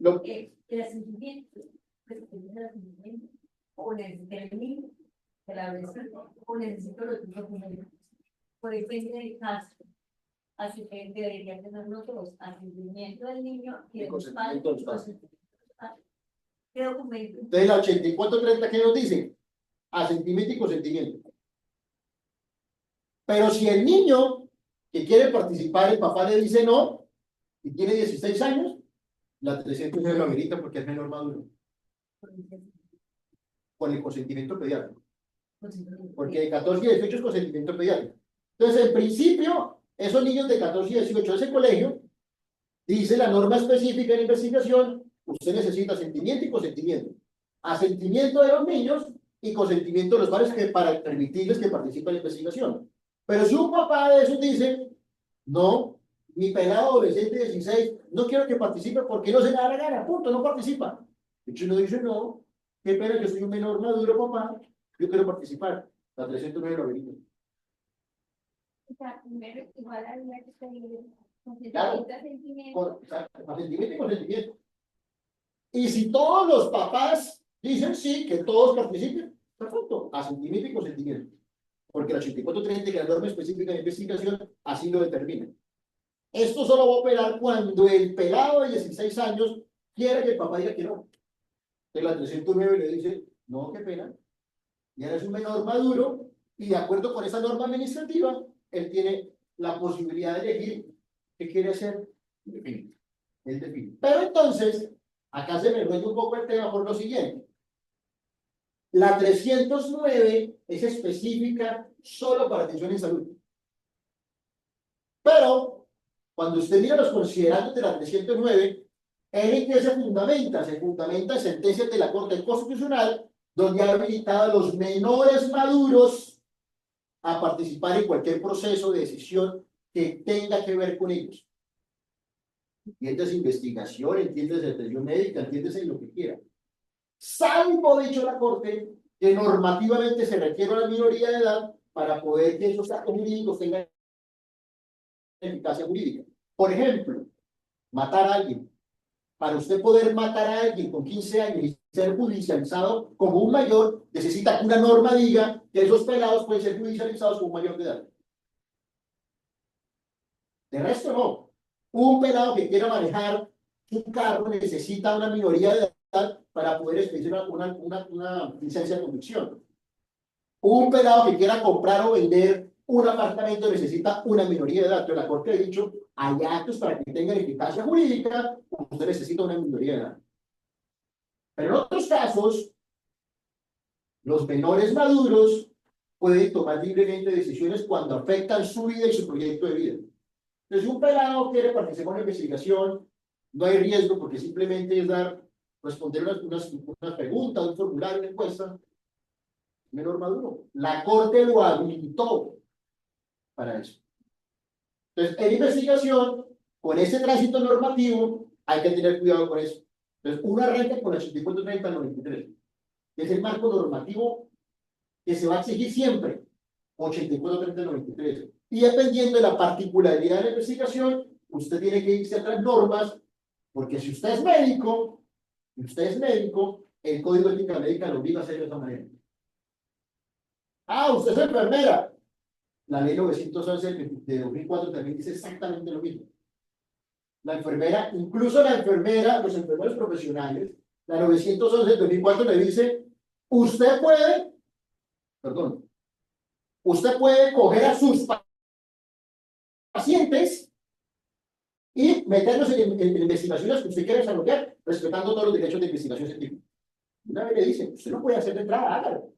Okay. el asentimiento, o necesito el niño, que la vecina, o necesito los documentos. Por ejemplo, en el caso, así que deberían tener nosotros asentimiento del niño y de los padres. ¿Qué documento? Entonces, la 8430, ¿qué nos dice? Asentimiento y consentimiento. Pero si el niño que quiere participar, el papá le dice no, y tiene 16 años, la 309 lo amerita porque es menor maduro. Con el consentimiento pediátrico. Porque de 14 y 18 es consentimiento pediátrico. Entonces, en principio, esos niños de 14 y 18 de ese colegio, dice la norma específica de investigación, usted necesita asentimiento y consentimiento. Asentimiento de los niños y consentimiento de los padres para permitirles que participen en la investigación. Pero si un papá de esos dice, no, mi pelado adolescente de 16, no quiero que participe porque no se le da la gana, punto, no participa. De hecho, uno dice, no, qué pena, yo soy un menor maduro, papá, yo quiero participar. La 309 lo verifica. O sea, primero, igual había que pedir Claro. sentimiento. Asentimiento y consentimiento. Y si todos los papás dicen sí, que todos participen, perfecto, asentimiento y consentimiento. Porque la 8430, que es la norma específica de investigación, así lo determina. Esto solo va a operar cuando el pelado de 16 años quiere que el papá diga que no. Entonces la 309 le dice, no, qué pena, ya eres un menor maduro, y de acuerdo con esa norma administrativa, él tiene la posibilidad de elegir qué quiere hacer. Él define. Pero entonces, acá se me enrolla un poco el tema por lo siguiente. La 309 es específica solo para atención en salud. Pero, cuando usted mira los considerandos de la 309, ¿en qué se fundamenta? Se fundamenta en sentencias de la Corte Constitucional, donde ha habilitado a los menores maduros a participar en cualquier proceso de decisión que tenga que ver con ellos. Entiéndase investigación, entiéndase atención médica, entiéndase lo que quiera. Salvo, dicho la Corte, que normativamente se requiere una minoría de edad para poder que esos actos jurídicos tengan eficacia jurídica. Por ejemplo, matar a alguien. Para usted poder matar a alguien con 15 años y ser judicializado como un mayor, necesita que una norma diga que esos pelados pueden ser judicializados como un mayor de edad. De resto, no. Un pelado que quiera manejar su carro necesita una minoría de edad para poder expedir una licencia de conducción. Un pelado que quiera comprar o vender un apartamento necesita una minoría de edad. Entonces, la Corte ha dicho, hay actos para que tengan eficacia jurídica, usted necesita una minoría de edad. Pero en otros casos, los menores maduros pueden tomar libremente decisiones cuando afectan su vida y su proyecto de vida. Entonces, si un pelado quiere participar en la investigación, no hay riesgo porque simplemente es responder unas preguntas, un formulario, una encuesta. Menor maduro. La Corte lo habilitó para eso. Entonces, en investigación, con ese tránsito normativo, hay que tener cuidado con eso. Entonces, uno arranca con la 8430 al 93, que es el marco normativo que se va a exigir siempre, 8430 al 93. Y dependiendo de la particularidad de la investigación, usted tiene que irse a otras normas, porque si usted es médico, el Código de Ética Médica lo obliga a hacer de esa manera. Ah, usted es enfermera. La ley 911 de 2004 también dice exactamente lo mismo. La enfermera, incluso la enfermera, los enfermeros profesionales, la 911 de 2004 le dice, usted puede coger a sus pacientes y meterlos en investigaciones que usted quiere desarrollar, respetando todos los derechos de investigación científica. Una vez le dice, usted no puede hacer de entrada, hágalo.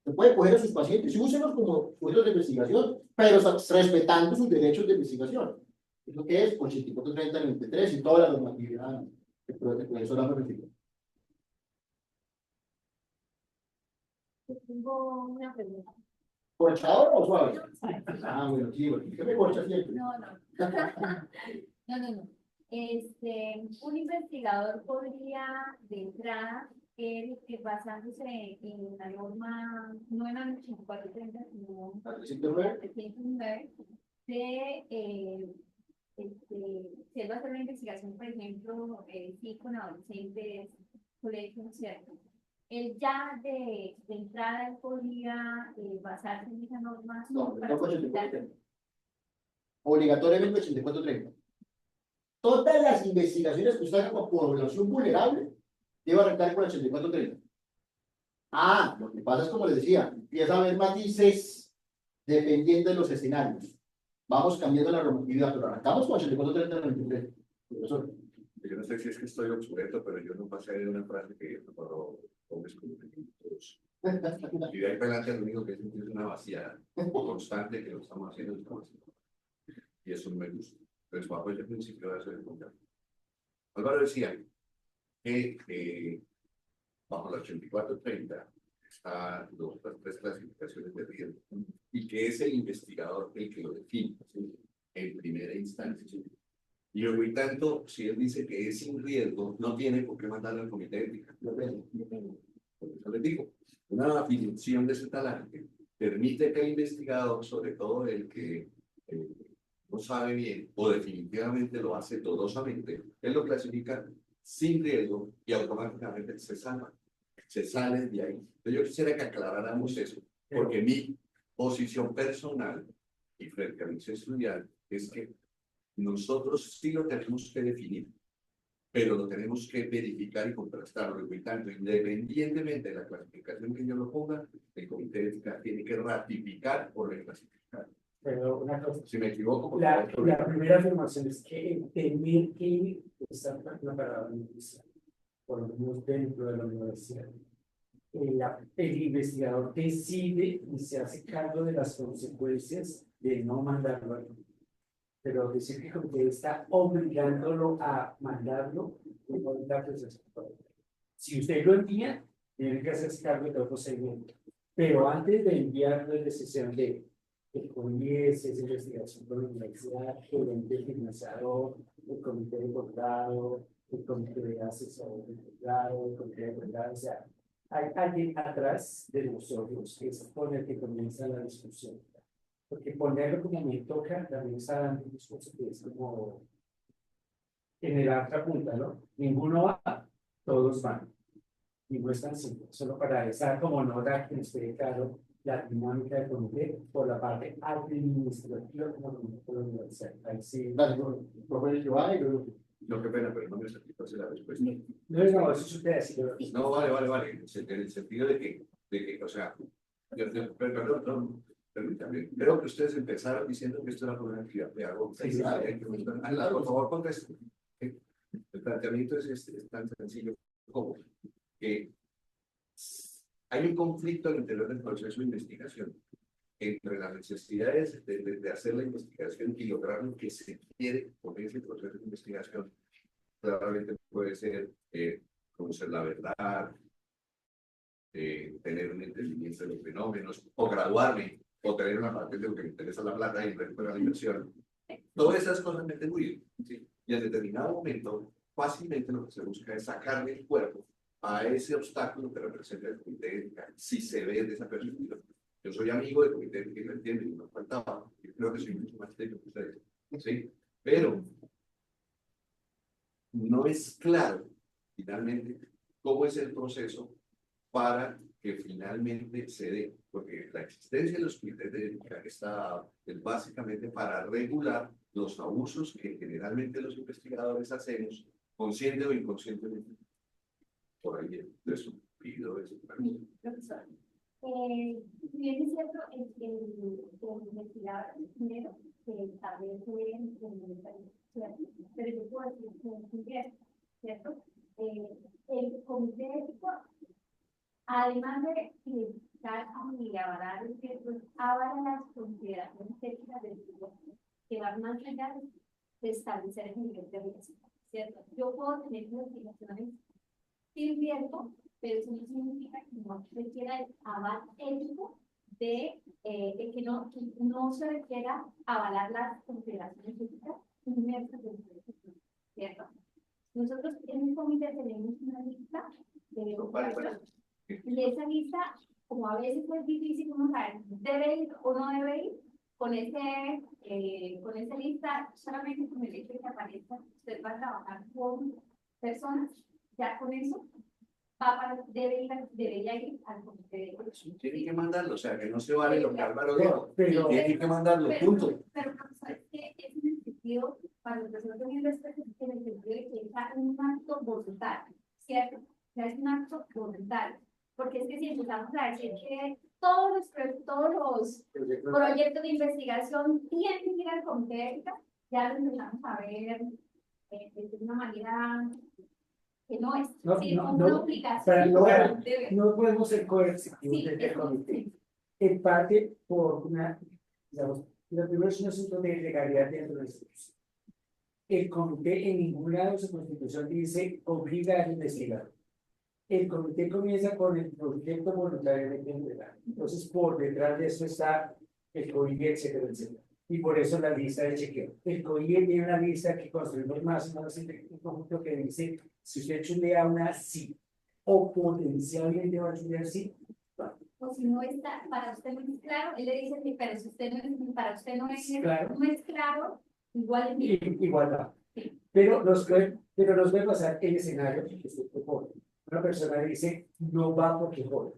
Se puede coger a sus pacientes y úsenlos como sujetos de investigación, pero respetando sus derechos de investigación. Es lo que es 8430-93 y toda la normatividad que eso la permite. Tengo una pregunta. ¿Corchador o suave? Ah, bueno, sí, bueno. ¿Qué me corcha siempre? No. No. Un investigador podría, de entrada, él, basándose en la norma, no en la 8430, sino en la 309, si él va a hacer una investigación, por ejemplo, sí, con adolescentes, colegios, ¿cierto? Él ya de entrada él podría basarse en esa norma. No, para no solicitar. 8430. Obligatoriamente 8430. Todas las investigaciones que usted haga con población vulnerable debe arrancar con el 8430. Ah, lo que pasa es como les decía, empieza a haber matices dependiendo de los escenarios. Vamos cambiando la normatividad, pero arrancamos con el 8430-93. Profesor. Yo no sé si es que estoy obsoleto, pero yo no pasé de una frase que preparó hombres como todos. Y de ahí para adelante lo único que es una vaciada constante que lo estamos haciendo. Y eso no me gusta. Entonces, bajo ese principio de hacer el contrato. Álvaro decía que bajo la 8430 están las tres clasificaciones de riesgo y que es el investigador el que lo define, ¿sí?, en primera instancia. Y hoy tanto, si él dice que es sin riesgo, no tiene por qué mandarlo al comité de ética. Por eso les digo, una definición de ese talante permite que el investigador, sobre todo el que no sabe bien o definitivamente lo hace dudosamente, él lo clasifica sin riesgo y automáticamente se sale de ahí. Entonces yo quisiera que aclaráramos eso, porque mi posición personal y frente a mis estudiantes es que nosotros sí lo tenemos que definir, pero lo tenemos que verificar y contrastarlo. Y tanto, independientemente de la clasificación que yo lo ponga, el comité de ética tiene que ratificar o reclasificar. Pero una cosa, Si me equivoco, la primera afirmación es que el tener que estar preparado en la por lo menos dentro de la universidad. El investigador decide y se hace cargo de las consecuencias de no mandarlo a pero decir que el comité está obligándolo a mandarlo, si usted lo envía, tiene que hacerse cargo de todo el procedimiento. Pero antes de enviarlo, es decisión de el CONIES, esa investigación por la universidad, el ente financiador, el comité de bordado, el comité de asesor de bordado, el comité de bordado, o sea, hay alguien atrás de nosotros que es con el que comienza la discusión. Porque ponerlo como me toca, también está dando un discurso que es como en la otra punta, ¿no? Ninguno va, todos van. Y no es tan simple, solo para esa como nota que nos quede claro la dinámica del comité por la parte administrativa como por la universidad. Ahí sí. Gracias, profesor Giovanni. No, qué pena, pero no me satisface la respuesta. No es no, eso es usted así. No, vale. En el sentido de que o sea, perdón, no, permítame. Creo que ustedes empezaron diciendo que esto era una actividad de algo. Sí, sí. Por favor, contesten. El planteamiento es tan sencillo como que hay un conflicto al interior del proceso de investigación entre las necesidades de hacer la investigación y lograr lo que se quiere con ese proceso de investigación. Claramente puede ser conocer la verdad, tener un entendimiento de los fenómenos, o graduarme, o tener una parte de lo que me interesa la plata y recuperar la inversión. Todas esas cosas me muy bien, ¿sí? Y en determinado momento, fácilmente lo que se busca es sacarle el cuerpo a ese obstáculo que representa el comité ética, si se ve de esa perspectiva. Yo soy amigo del comité ética y lo entiendo, y no faltaba. Yo creo que soy mucho más técnico que ustedes, ¿sí? Pero no es claro, finalmente, cómo es el proceso para que finalmente se dé, porque la existencia de los comités de ética está básicamente para regular los abusos que generalmente los investigadores hacemos, consciente o inconscientemente. Por ahí, de eso pido eso. Profesor, bien es cierto, el investigador primero que establece en el país, ¿cierto? Pero yo puedo decir que es ingreso, ¿cierto? El comité ético, además de criticar y avalar el cierto, avala las consideraciones éticas del grupo que van más allá de establecer el nivel de riesgo, ¿cierto? Yo puedo tener investigaciones sin riesgo, pero eso no significa que no requiera el aval ético de que no se requiera avalar las consideraciones éticas inmersas del proceso, ¿cierto? Nosotros en el comité tenemos una lista de y esa lista, como a veces es difícil uno saber, debe ir o no debe ir, con esa lista, solamente con el hecho de que aparezca, usted va a trabajar con personas, ya con eso debería ir al comité de elección. Tienen que mandarlo, o sea, que no se vale lo que Álvaro dijo. Pero Tienen que mandarlo, punto. Pero profesor, es que es en el sentido, para los profesores de universidad, en el sentido de que es un acto voluntario, ¿cierto? O sea, es un acto voluntario. Porque es que si empezamos a decir que todos los proyectos de investigación tienen que ir al comité de ética, ya lo empezamos a ver de una manera que no es, sí, como una obligación. No podemos ser coercitivos Sí, desde el eso, comité. sí. En parte por una, digamos, lo primero es un asunto de legalidad dentro de la institución. El comité en ningún lado de su constitución dice obliga al investigador. El comité comienza con el proyecto voluntariamente entregado. Entonces, por detrás de eso está el COIE, etcétera, etcétera. Y por eso la lista de chequeo. El COIE tiene una lista que construimos más o menos en un conjunto que dice, si usted chulea una sí, o potencialmente va a chulear sí. O si no está, para usted no es claro, él le dice, sí, pero si usted no es, para usted no es Claro. no es claro, igual es bien. Igual va. Pero nos puede pasar el escenario que usted propone. Una persona dice, no va porque jode.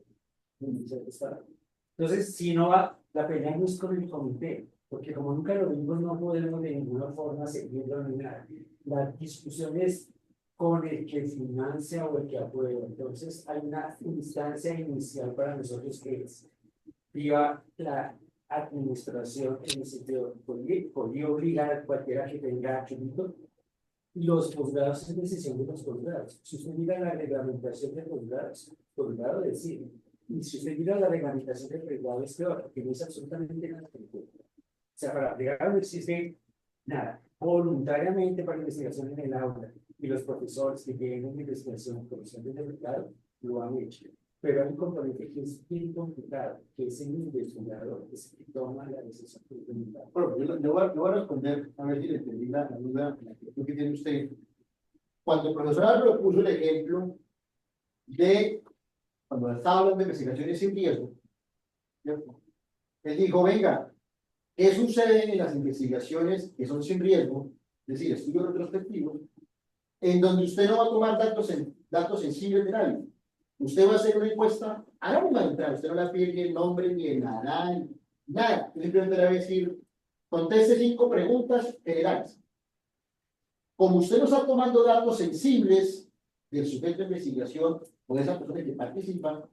Entonces, si no va, la pelea no es con el comité, porque como nunca lo vimos, no podemos de ninguna forma seguirlo ni nada. La discusión es con el que financia o el que aprueba. Entonces, hay una instancia inicial para nosotros que es viva la administración en el sentido, podría obligar a cualquiera que tenga attribut. Los posgrados es decisión de los posgrados. Si usted mira la reglamentación de posgrados, posgrado decide. Y si usted mira la reglamentación del pregrado es peor, porque no es absolutamente nada. O sea, para pregrado no existe nada. Voluntariamente para investigación en el aula. Y los profesores que tienen una investigación profesional de pregrado lo han hecho. Pero hay un componente que es bien complicado, que es el investigador, que es el que toma la decisión fundamental. Bueno, yo voy a responder, a ver si le entendí la duda que tiene usted. Cuando el profesor Álvaro puso el ejemplo de cuando estaba hablando de investigaciones sin riesgo, ¿cierto? Él dijo, venga, ¿qué sucede en las investigaciones que son sin riesgo? Es decir, estudios retrospectivos, en donde usted no va a tomar datos sensibles de nadie. Usted va a hacer una encuesta anónima de entrada. Usted no le va a pedir ni el nombre, ni el nada, nada. Simplemente le va a decir, conteste 5 preguntas generales. Como usted no está tomando datos sensibles del sujeto de investigación o de esa persona que participa,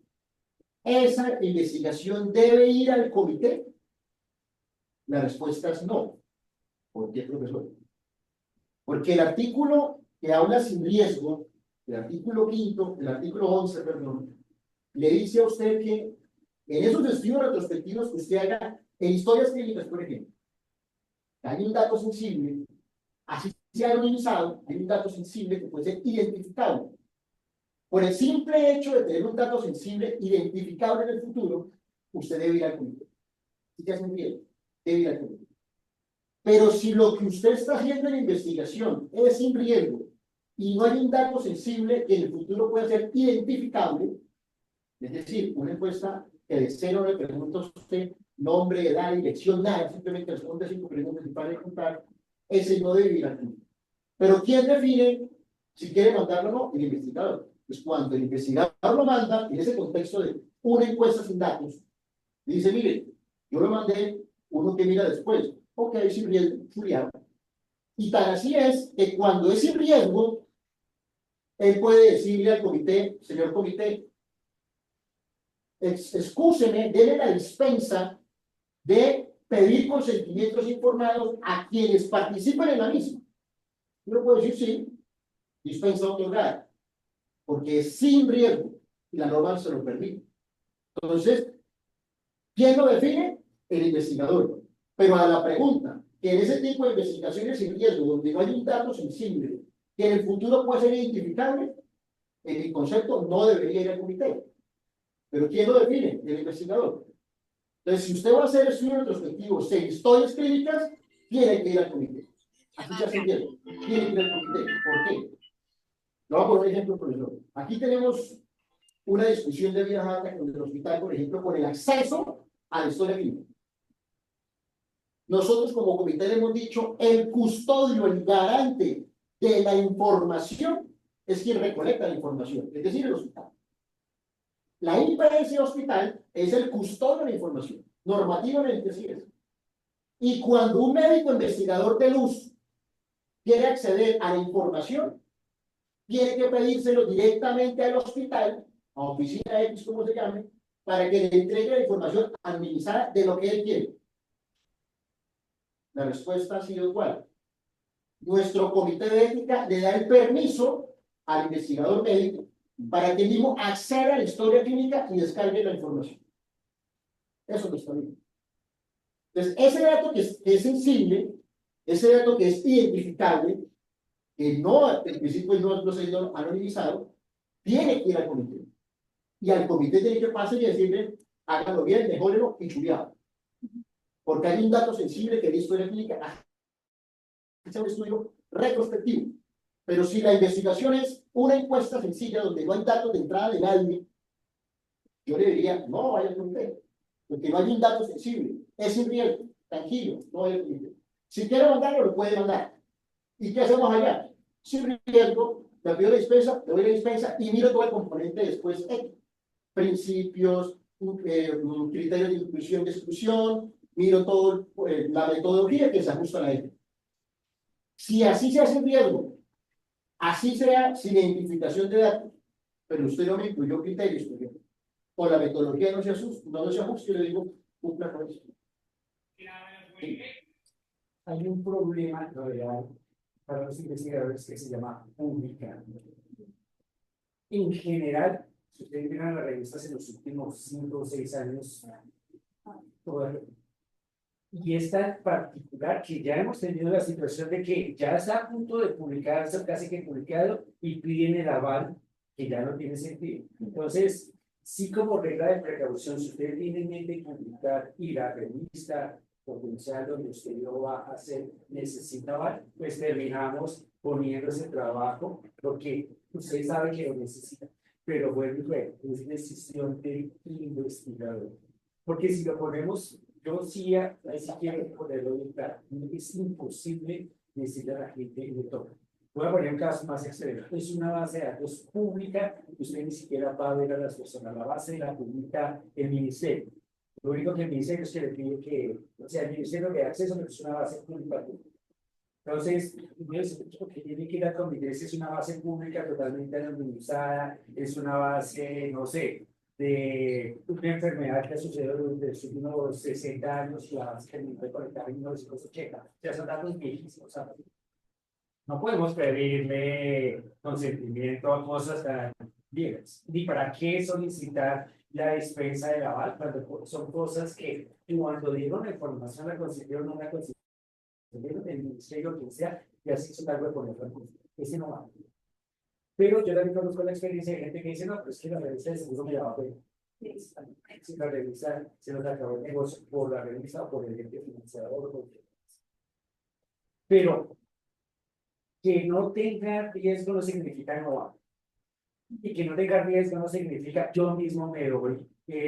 esa investigación debe ir al comité. La respuesta es no. ¿Por qué, profesor? Porque el artículo que habla sin riesgo, el artículo 5, el artículo 11, perdón, le dice a usted que en esos estudios retrospectivos que usted haga en historias clínicas, por ejemplo, hay un dato sensible, así se ha anonimizado, hay un dato sensible que puede ser identificable. Por el simple hecho de tener un dato sensible identificable en el futuro, usted debe ir al comité. ¿Sí te hacen bien? Debe ir al comité. Pero si lo que usted está haciendo en investigación es sin riesgo y no hay un dato sensible que en el futuro pueda ser identificable, es decir, una encuesta que de cero le pregunta a usted nombre, edad, dirección, nada, simplemente responde 5 preguntas y para de contar, ese no debe ir al comité. Pero ¿quién define si quiere mandarlo o no? El investigador. Pues cuando el investigador lo manda, en ese contexto de una encuesta sin datos, dice, mire, yo lo mandé, uno que mira después, ok, sin riesgo, Julián. Y tan así es que cuando es sin riesgo, él puede decirle al comité, señor comité, excúseme, déle la dispensa de pedir consentimientos informados a quienes participan en la misma. Yo no puedo decir sí, dispensa otorgada, porque es sin riesgo y la norma se lo permite. Entonces, ¿quién lo define? El investigador. Pero a la pregunta, que en ese tipo de investigaciones sin riesgo, donde no hay un dato sensible, que en el futuro puede ser identificable, en mi concepto no debería ir al comité. Pero ¿quién lo define? El investigador. Entonces, si usted va a hacer estudios retrospectivos en historias clínicas, tiene que ir al comité. Así se hace bien. Tiene que ir al comité. ¿Por qué? Lo voy a poner un ejemplo, profesor. Aquí tenemos una discusión de vida alta con el hospital, por ejemplo, con el acceso a la historia clínica. Nosotros como comité le hemos dicho, el custodio, el garante de la información es quien recolecta la información, es decir, el hospital. La IPS hospital es el custodio de la información, normativamente sí es. Y cuando un médico investigador de luz quiere acceder a la información, tiene que pedírselo directamente al hospital, a oficina X, como se llame, para que le entregue la información administrada de lo que él quiere. La respuesta ha sido igual. Nuestro comité de ética le da el permiso al investigador médico para que él mismo acceda a la historia clínica y descargue la información. Eso no está bien. Entonces, ese dato que es sensible, ese dato que es identificable, que no, en principio no se ha ido anonimizado, tiene que ir al comité. Y al comité tiene que pasar y decirle, háganlo bien, mejórenlo y chuleado. Porque hay un dato sensible que en la historia clínica es un estudio retrospectivo. Pero si la investigación es una encuesta sencilla donde no hay datos de entrada de nadie, yo le diría, no vaya al comité, porque no hay un dato sensible, es sin riesgo, tranquilo, no vaya al comité. Si quiere mandarlo, lo puede mandar. ¿Y qué hacemos allá? Sin riesgo, le pido la dispensa, le doy la dispensa y miro todo el componente después, principios, criterios de inclusión y exclusión, miro todo la metodología que se ajusta a la ética. Si así se hace riesgo, así sea sin identificación de datos, pero usted no me incluyó criterios, por ejemplo, o la metodología no se ajusta, yo le digo, cumpla con eso. Sí. Hay un problema real para los investigadores que se llama publicar. En general, si ustedes miran las revistas en los últimos 5 o 6 años, y esta en particular, que ya hemos tenido la situación de que ya está a punto de publicarse, casi que publicado, y piden el aval, que ya no tiene sentido. Entonces, sí, como regla de precaución, si usted tiene en mente publicar y la revista potencial donde usted lo va a hacer necesita aval, pues terminamos poniendo ese trabajo, porque usted sabe que lo necesita, pero bueno, es decisión del investigador. Porque si lo ponemos, yo sí, ahí sí quiero ponerlo bien claro, es imposible decirle a la gente lo toca. Voy a poner un caso más extremo. Es una base de datos pública, usted ni siquiera va a ver a las personas. La base la publica el ministerio. Lo único que el ministerio es que le pide que, o sea, el ministerio le da acceso, pero es una base pública. Entonces, lo que tiene que ir a Comités es una base pública totalmente anonimizada, es una base, no sé, de una enfermedad que ha sucedido durante los últimos 60 años y la base que puede conectar en 1980. O sea, son datos viejísimos. ¿Sabes? No podemos pedirle consentimiento a cosas tan viejas. Ni para qué solicitar la dispensa de aval cuando son cosas que cuando dieron la información la consiguieron, no la consiguieron el ministerio, quien sea, y así se cargo de ponerlo en curso. Ese no va. Pero yo también conozco la experiencia de gente que dice, no, pero es que la revista de seguro me la va a pedir. Si la revista se nos acabó el negocio por la revista o por el ente financiador o por... Pero que no tenga riesgo no significa no va. Y que no tenga riesgo no significa yo mismo me doy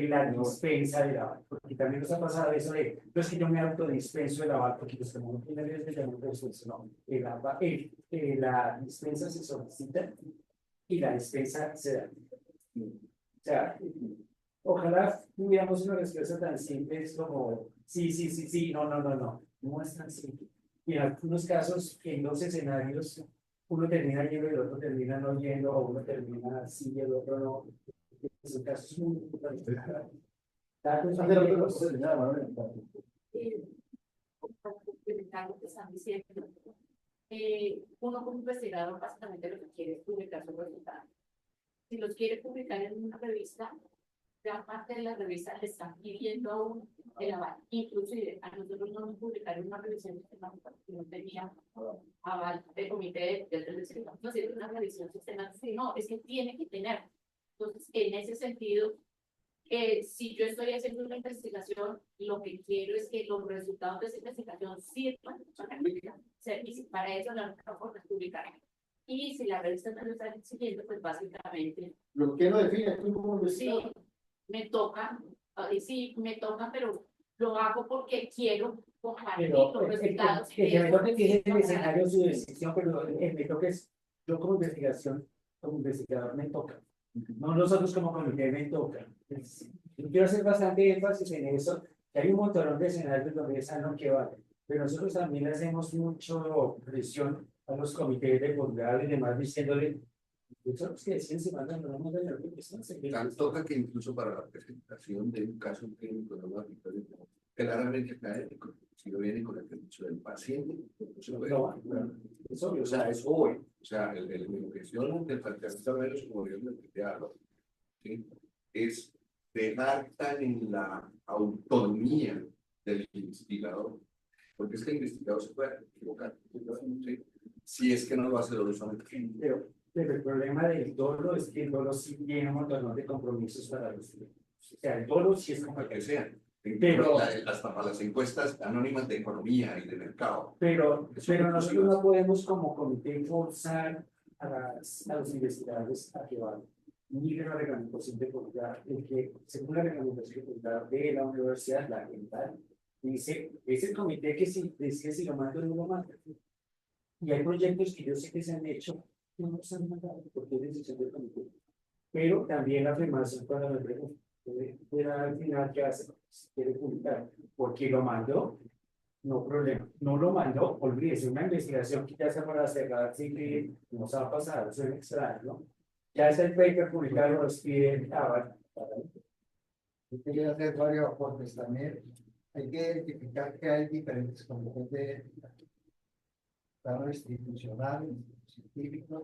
la dispensa de aval, porque también nos ha pasado eso de, no es que yo me autodispenso el aval, porque pues como no tiene riesgo de no dispenso, no, la dispensa se solicita y la dispensa se da. O sea, ojalá tuviéramos una respuesta tan simple como sí, no es tan simple. Y en algunos casos, en dos escenarios, uno termina yendo y el otro termina no yendo, o uno termina sí y el otro no. Son casos muy importantes. Datos Hacer otra viejos. cosa, señora Manuela. Complementar lo que están diciendo. Uno como investigador básicamente lo que quiere es publicar sus resultados. Si los quiere publicar en una revista, gran parte de la revista le están pidiendo aún el aval. Inclusive a nosotros no nos publicaron una revisión sistemática porque no tenía aval del comité de televisión. No es una revisión sistemática, no, es que tiene que tener. Entonces, en ese sentido, si yo estoy haciendo una investigación, lo que quiero es que los resultados de esa investigación sirvan para publicar. Y si para eso la única forma es publicar. Y si la revista no lo está exigiendo, pues básicamente. ¿Lo que lo define tú como investigador? Sí, me toca, sí, me toca, pero lo hago porque quiero compartir los resultados. Que me toque tiene el escenario su decisión, pero el me toque es, yo como investigador me toca. No nosotros como comité me toca. Yo quiero hacer bastante énfasis en eso, que hay un montón de escenarios donde esa no que vale, pero nosotros también le hacemos mucho presión a los comités de posgrado y demás diciéndole, son los que deciden si mandan o no mandan el Tan toca que incluso para la presentación de un caso clínico de una victoria claramente académico, si lo viene con el derecho del paciente, es obvio, o sea, es hoy. O sea, la cuestión del planteamiento de los como Dios planteado, ¿sí? Es dejar tan en la autonomía del investigador, porque es que el investigador se puede equivocar, ¿sí? Si es que no lo hace dolorosamente. Pero el problema del dolo es que el dolo sí tiene un montón de compromisos para los estudiantes. O sea, el dolo sí es como Que sea. Pero Hasta las encuestas anónimas de economía y de mercado. Pero nosotros no podemos como comité forzar a los investigadores a que vayan. Ni la reglamentación de posgrado, el que según la reglamentación de posgrado de la universidad, la general, dice, es el comité que si decide si lo manda o no lo manda. Y hay proyectos que yo sé que se han hecho que no se han mandado porque es decisión del comité. Pero también la afirmación cuando me pregunto, era al final que hace, si quiere publicar, porque lo mandó, no problema, no lo mandó, olvídese, una investigación que ya se para cerrar, sí que nos ha pasado, eso es extraño, ¿no? Ya está el paper publicado, los piden, Yo quería hacer varios aportes también. Hay que identificar que hay diferentes comités de estados institucionales, científicos,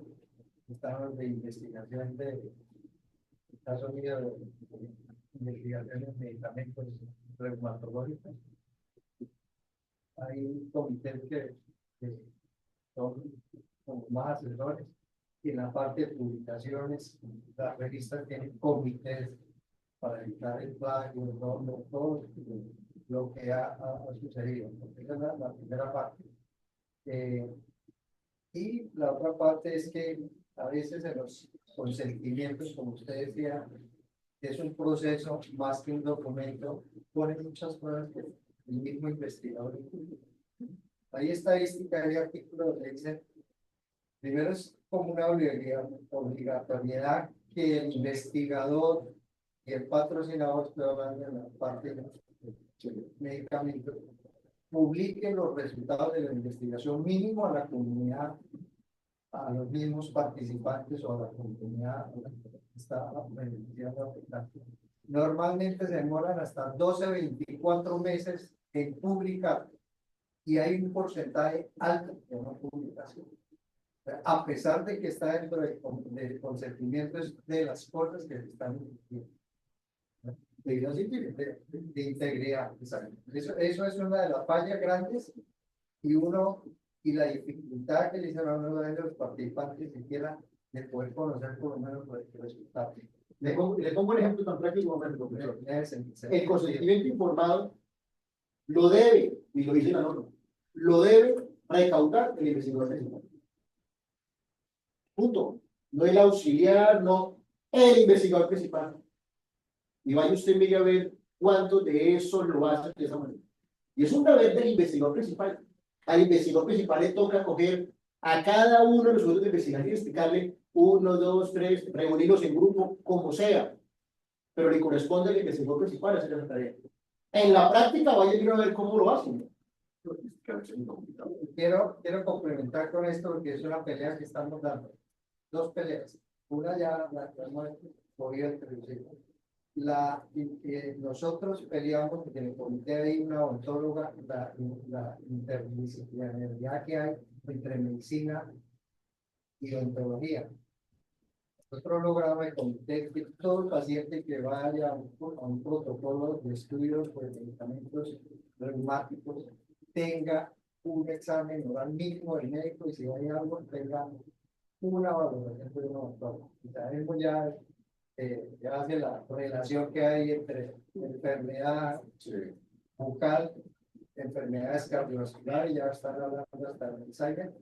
estados de investigación de Estados Unidos, de investigaciones de medicamentos reumatológicos. Hay comités que son como más asesores, y en la parte de publicaciones, las revistas tienen comités para evitar el plagio, todo lo que ha sucedido. Esa es la primera parte. Y la otra parte es que a veces en los consentimientos, como usted decía, es un proceso más que un documento, pone muchas cosas que el mismo investigador incluye. Hay estadística, hay artículos donde dice Primero es como una obligatoriedad que el investigador y el patrocinador, estoy hablando en la parte de medicamentos, publiquen los resultados de la investigación mínimo a la comunidad, a los mismos participantes o a la comunidad a la que está beneficiando. Normalmente se demoran hasta 12 a 24 meses en publicar y hay un porcentaje alto de no publicación. A pesar de que está dentro del consentimiento de las cosas que se están de integridad. Eso es una de las fallas grandes y la dificultad que le hicieron a uno de los participantes siquiera de poder conocer por lo menos los resultados. Le pongo un ejemplo tan práctico como el profesor. El consentimiento informado lo debe, y lo dice la norma, lo debe recaudar el investigador principal. Punto. No el auxiliar, no el investigador principal. Y vaya usted mire a ver cuánto de eso lo hace de esa manera. Y es un deber del investigador principal. Al investigador principal le toca coger a cada uno de los grupos de investigación y explicarle 1, 2, 3, reunirlos en grupo, como sea. Pero le corresponde al investigador principal hacer esa tarea. En la práctica, vaya a ver cómo lo hacen. Quiero complementar con esto porque es una pelea que estamos dando. Dos peleas. Una ya la hemos podido introducir. Nosotros peleamos porque en el comité hay una odontóloga, la interdisciplinariedad que hay entre medicina y odontología. Nosotros logramos el comité que todo paciente que vaya a un protocolo de estudios por medicamentos reumáticos tenga un examen oral mínimo del médico y si hay algo tenga una valoración de un odontólogo. Y sabemos ya hace la relación que hay entre enfermedad bucal, enfermedades cardiovasculares, ya están hablando hasta el Alzheimer,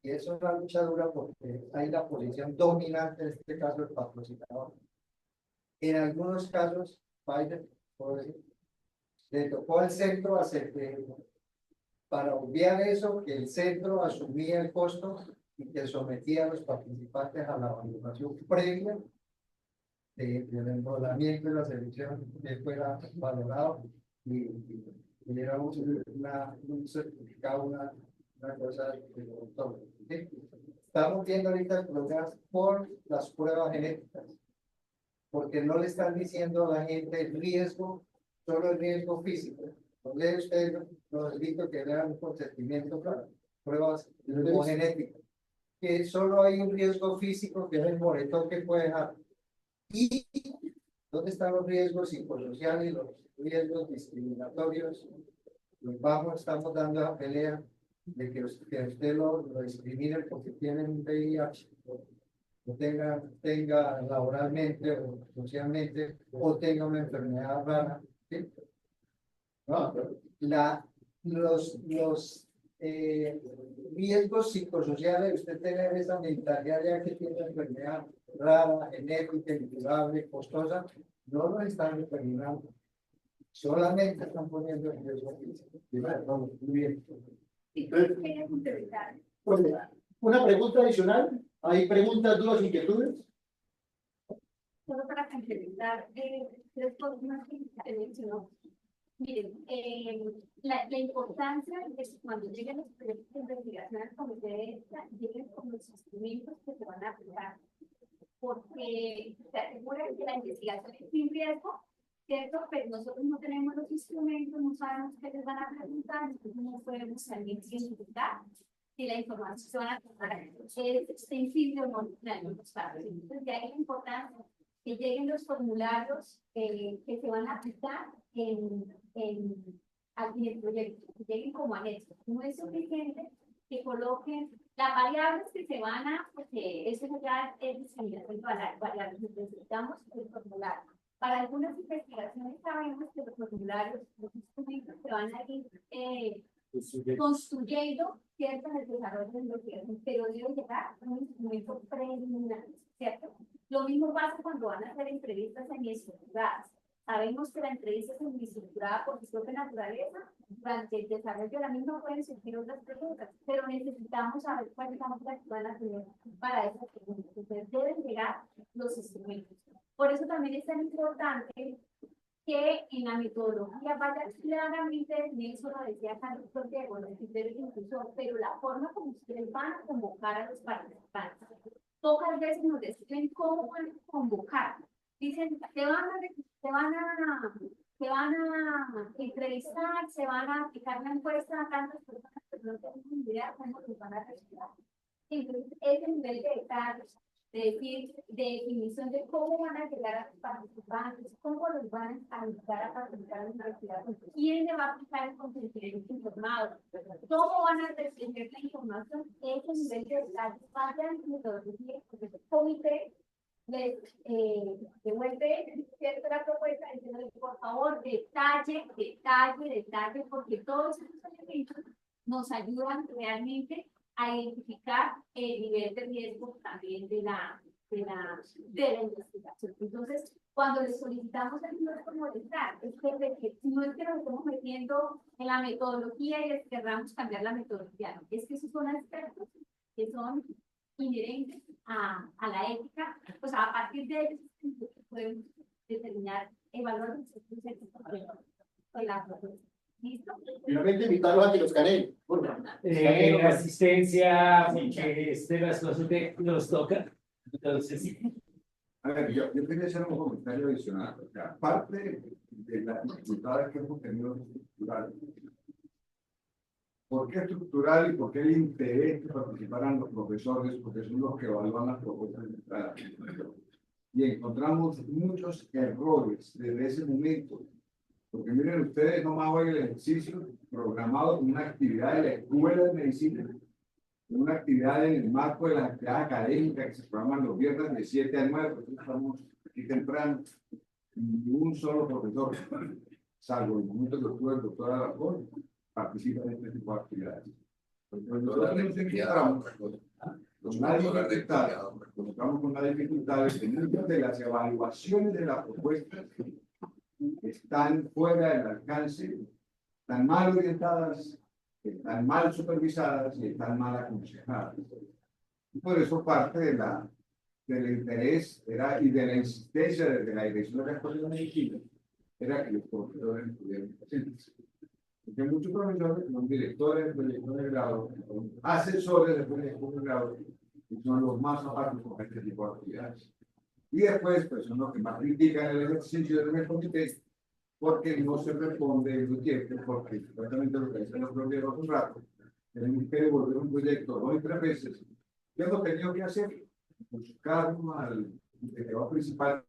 y eso es una lucha dura porque hay la posición dominante, en este caso el patrocinador. En algunos casos, Pfizer, le tocó al centro hacer para obviar eso, que el centro asumía el costo y que sometía a los participantes a la valoración previa del enrolamiento de la selección que fuera valorado y era un certificado, una cosa de todo. ¿Sí? Estamos viendo ahorita problemas por las pruebas genéticas, porque no le están diciendo a la gente el riesgo, solo el riesgo físico. Entonces ustedes los invito que lean un consentimiento para pruebas genéticas, que solo hay un riesgo físico que es el moretón que puede dejar. ¿Y dónde están los riesgos psicosociales, los riesgos discriminatorios? Estamos dando la pelea de que usted lo discrimine porque tienen un VIH, o tenga laboralmente o socialmente, o tenga una enfermedad rara. ¿Sí? ¿No? Los riesgos psicosociales, usted tiene esa mentalidad ya que tiene una enfermedad rara, genética, incurable, costosa, no lo están determinando. Solamente están poniendo en riesgo físico. Muy bien. Entonces, Quería complementar. una pregunta adicional. ¿Hay preguntas, dudas, inquietudes? Solo para complementar, tres cosas más que se mencionó. Miren, la importancia de que cuando lleguen los proyectos de investigación al comité de esta, lleguen con los instrumentos que se van a aplicar, porque se asegura que la investigación es sin riesgo, ¿cierto? Pero nosotros no tenemos los instrumentos, no sabemos qué les van a preguntar, entonces no podemos también identificar si la información se van a tratar es extensible o no, no sabemos. Entonces, de ahí la importancia que lleguen los formularios que se van a aplicar en el proyecto, que lleguen como anexo. No es suficiente que coloquen las variables que se van a, porque eso ya es discriminación para variables, necesitamos el formulario. Para algunas investigaciones sabemos que los formularios, los instrumentos se van a ir construyendo, ¿cierto?, en el desarrollo de investigación, pero debe llegar un instrumento preliminar, ¿cierto? Lo mismo pasa cuando van a hacer entrevistas semiestructuradas. Sabemos que la entrevista semiestructurada por su propia naturaleza durante el desarrollo de la misma pueden surgir otras preguntas, pero necesitamos saber cuáles son las van a tener para esas preguntas. Entonces deben llegar los instrumentos. Por eso también es tan importante que en la metodología vaya claramente definido, lo decía Carlos Diego, los criterios de inclusión, pero la forma como ustedes van a convocar a los participantes. Pocas veces nos describen cómo van a convocar. Dicen, te van a entrevistar, se van a aplicar la encuesta a tantas personas, pero no tenemos ni idea cómo los van a registrar. Entonces, ese nivel de detalle, de decir, de definición de cómo van a llegar a los participantes, cómo los van a ayudar a participar en la universidad, quién le va a aplicar el consentimiento informado, cómo van a recibir la información, ese nivel de detalle, vaya en metodología, porque el comité les devuelve cierta propuesta diciendo, por favor, detalle, porque todos esos elementos nos ayudan realmente a identificar el nivel de riesgo también de la investigación. Entonces, cuando les solicitamos el no es por molestar, es que no es que nos estemos metiendo en la metodología y les querramos cambiar la metodología, no, es que esos son aspectos que son inherentes a la ética, pues a partir de ellos podemos determinar, evaluar los conceptos de la propuesta. ¿Listo? Finalmente invitarlos a que los caneen. Asistencia, porque de las cosas que nos toca. Entonces, A ver, yo quería hacer un comentario adicional. O sea, aparte de las dificultades que hemos tenido estructurales, ¿por qué estructural y por qué el interés que participaran los profesores? Porque son los que evalúan las propuestas de entrada. Y encontramos muchos errores desde ese momento. Porque miren ustedes, nomás hoy el ejercicio programado como una actividad de la Escuela de Medicina, una actividad en el marco de las actividades académicas que se programan los viernes de 7 a 9, porque estamos aquí temprano, y un solo profesor, salvo el momento que estuvo el doctor Alarcón, participa en este tipo de actividades. Nosotros nos encontramos con una dificultad, que muchas de las evaluaciones de la propuesta están fuera del alcance, están mal orientadas, están mal supervisadas y están mal aconsejadas. Y por eso parte del interés y de la insistencia desde la dirección de la Escuela de Medicina era que los profesores estuvieran presentes. Porque muchos profesores son directores de grado, son asesores de grado, y son los más aptos con este tipo de actividades. Y después, pues son los que más critican el ejercicio del comité, porque no se responde en su tiempo, porque supuestamente lo que dicen los profesores hace un rato, tenemos que devolver un proyecto 2 y 3 veces. ¿Qué hemos tenido que hacer? Buscar al director principal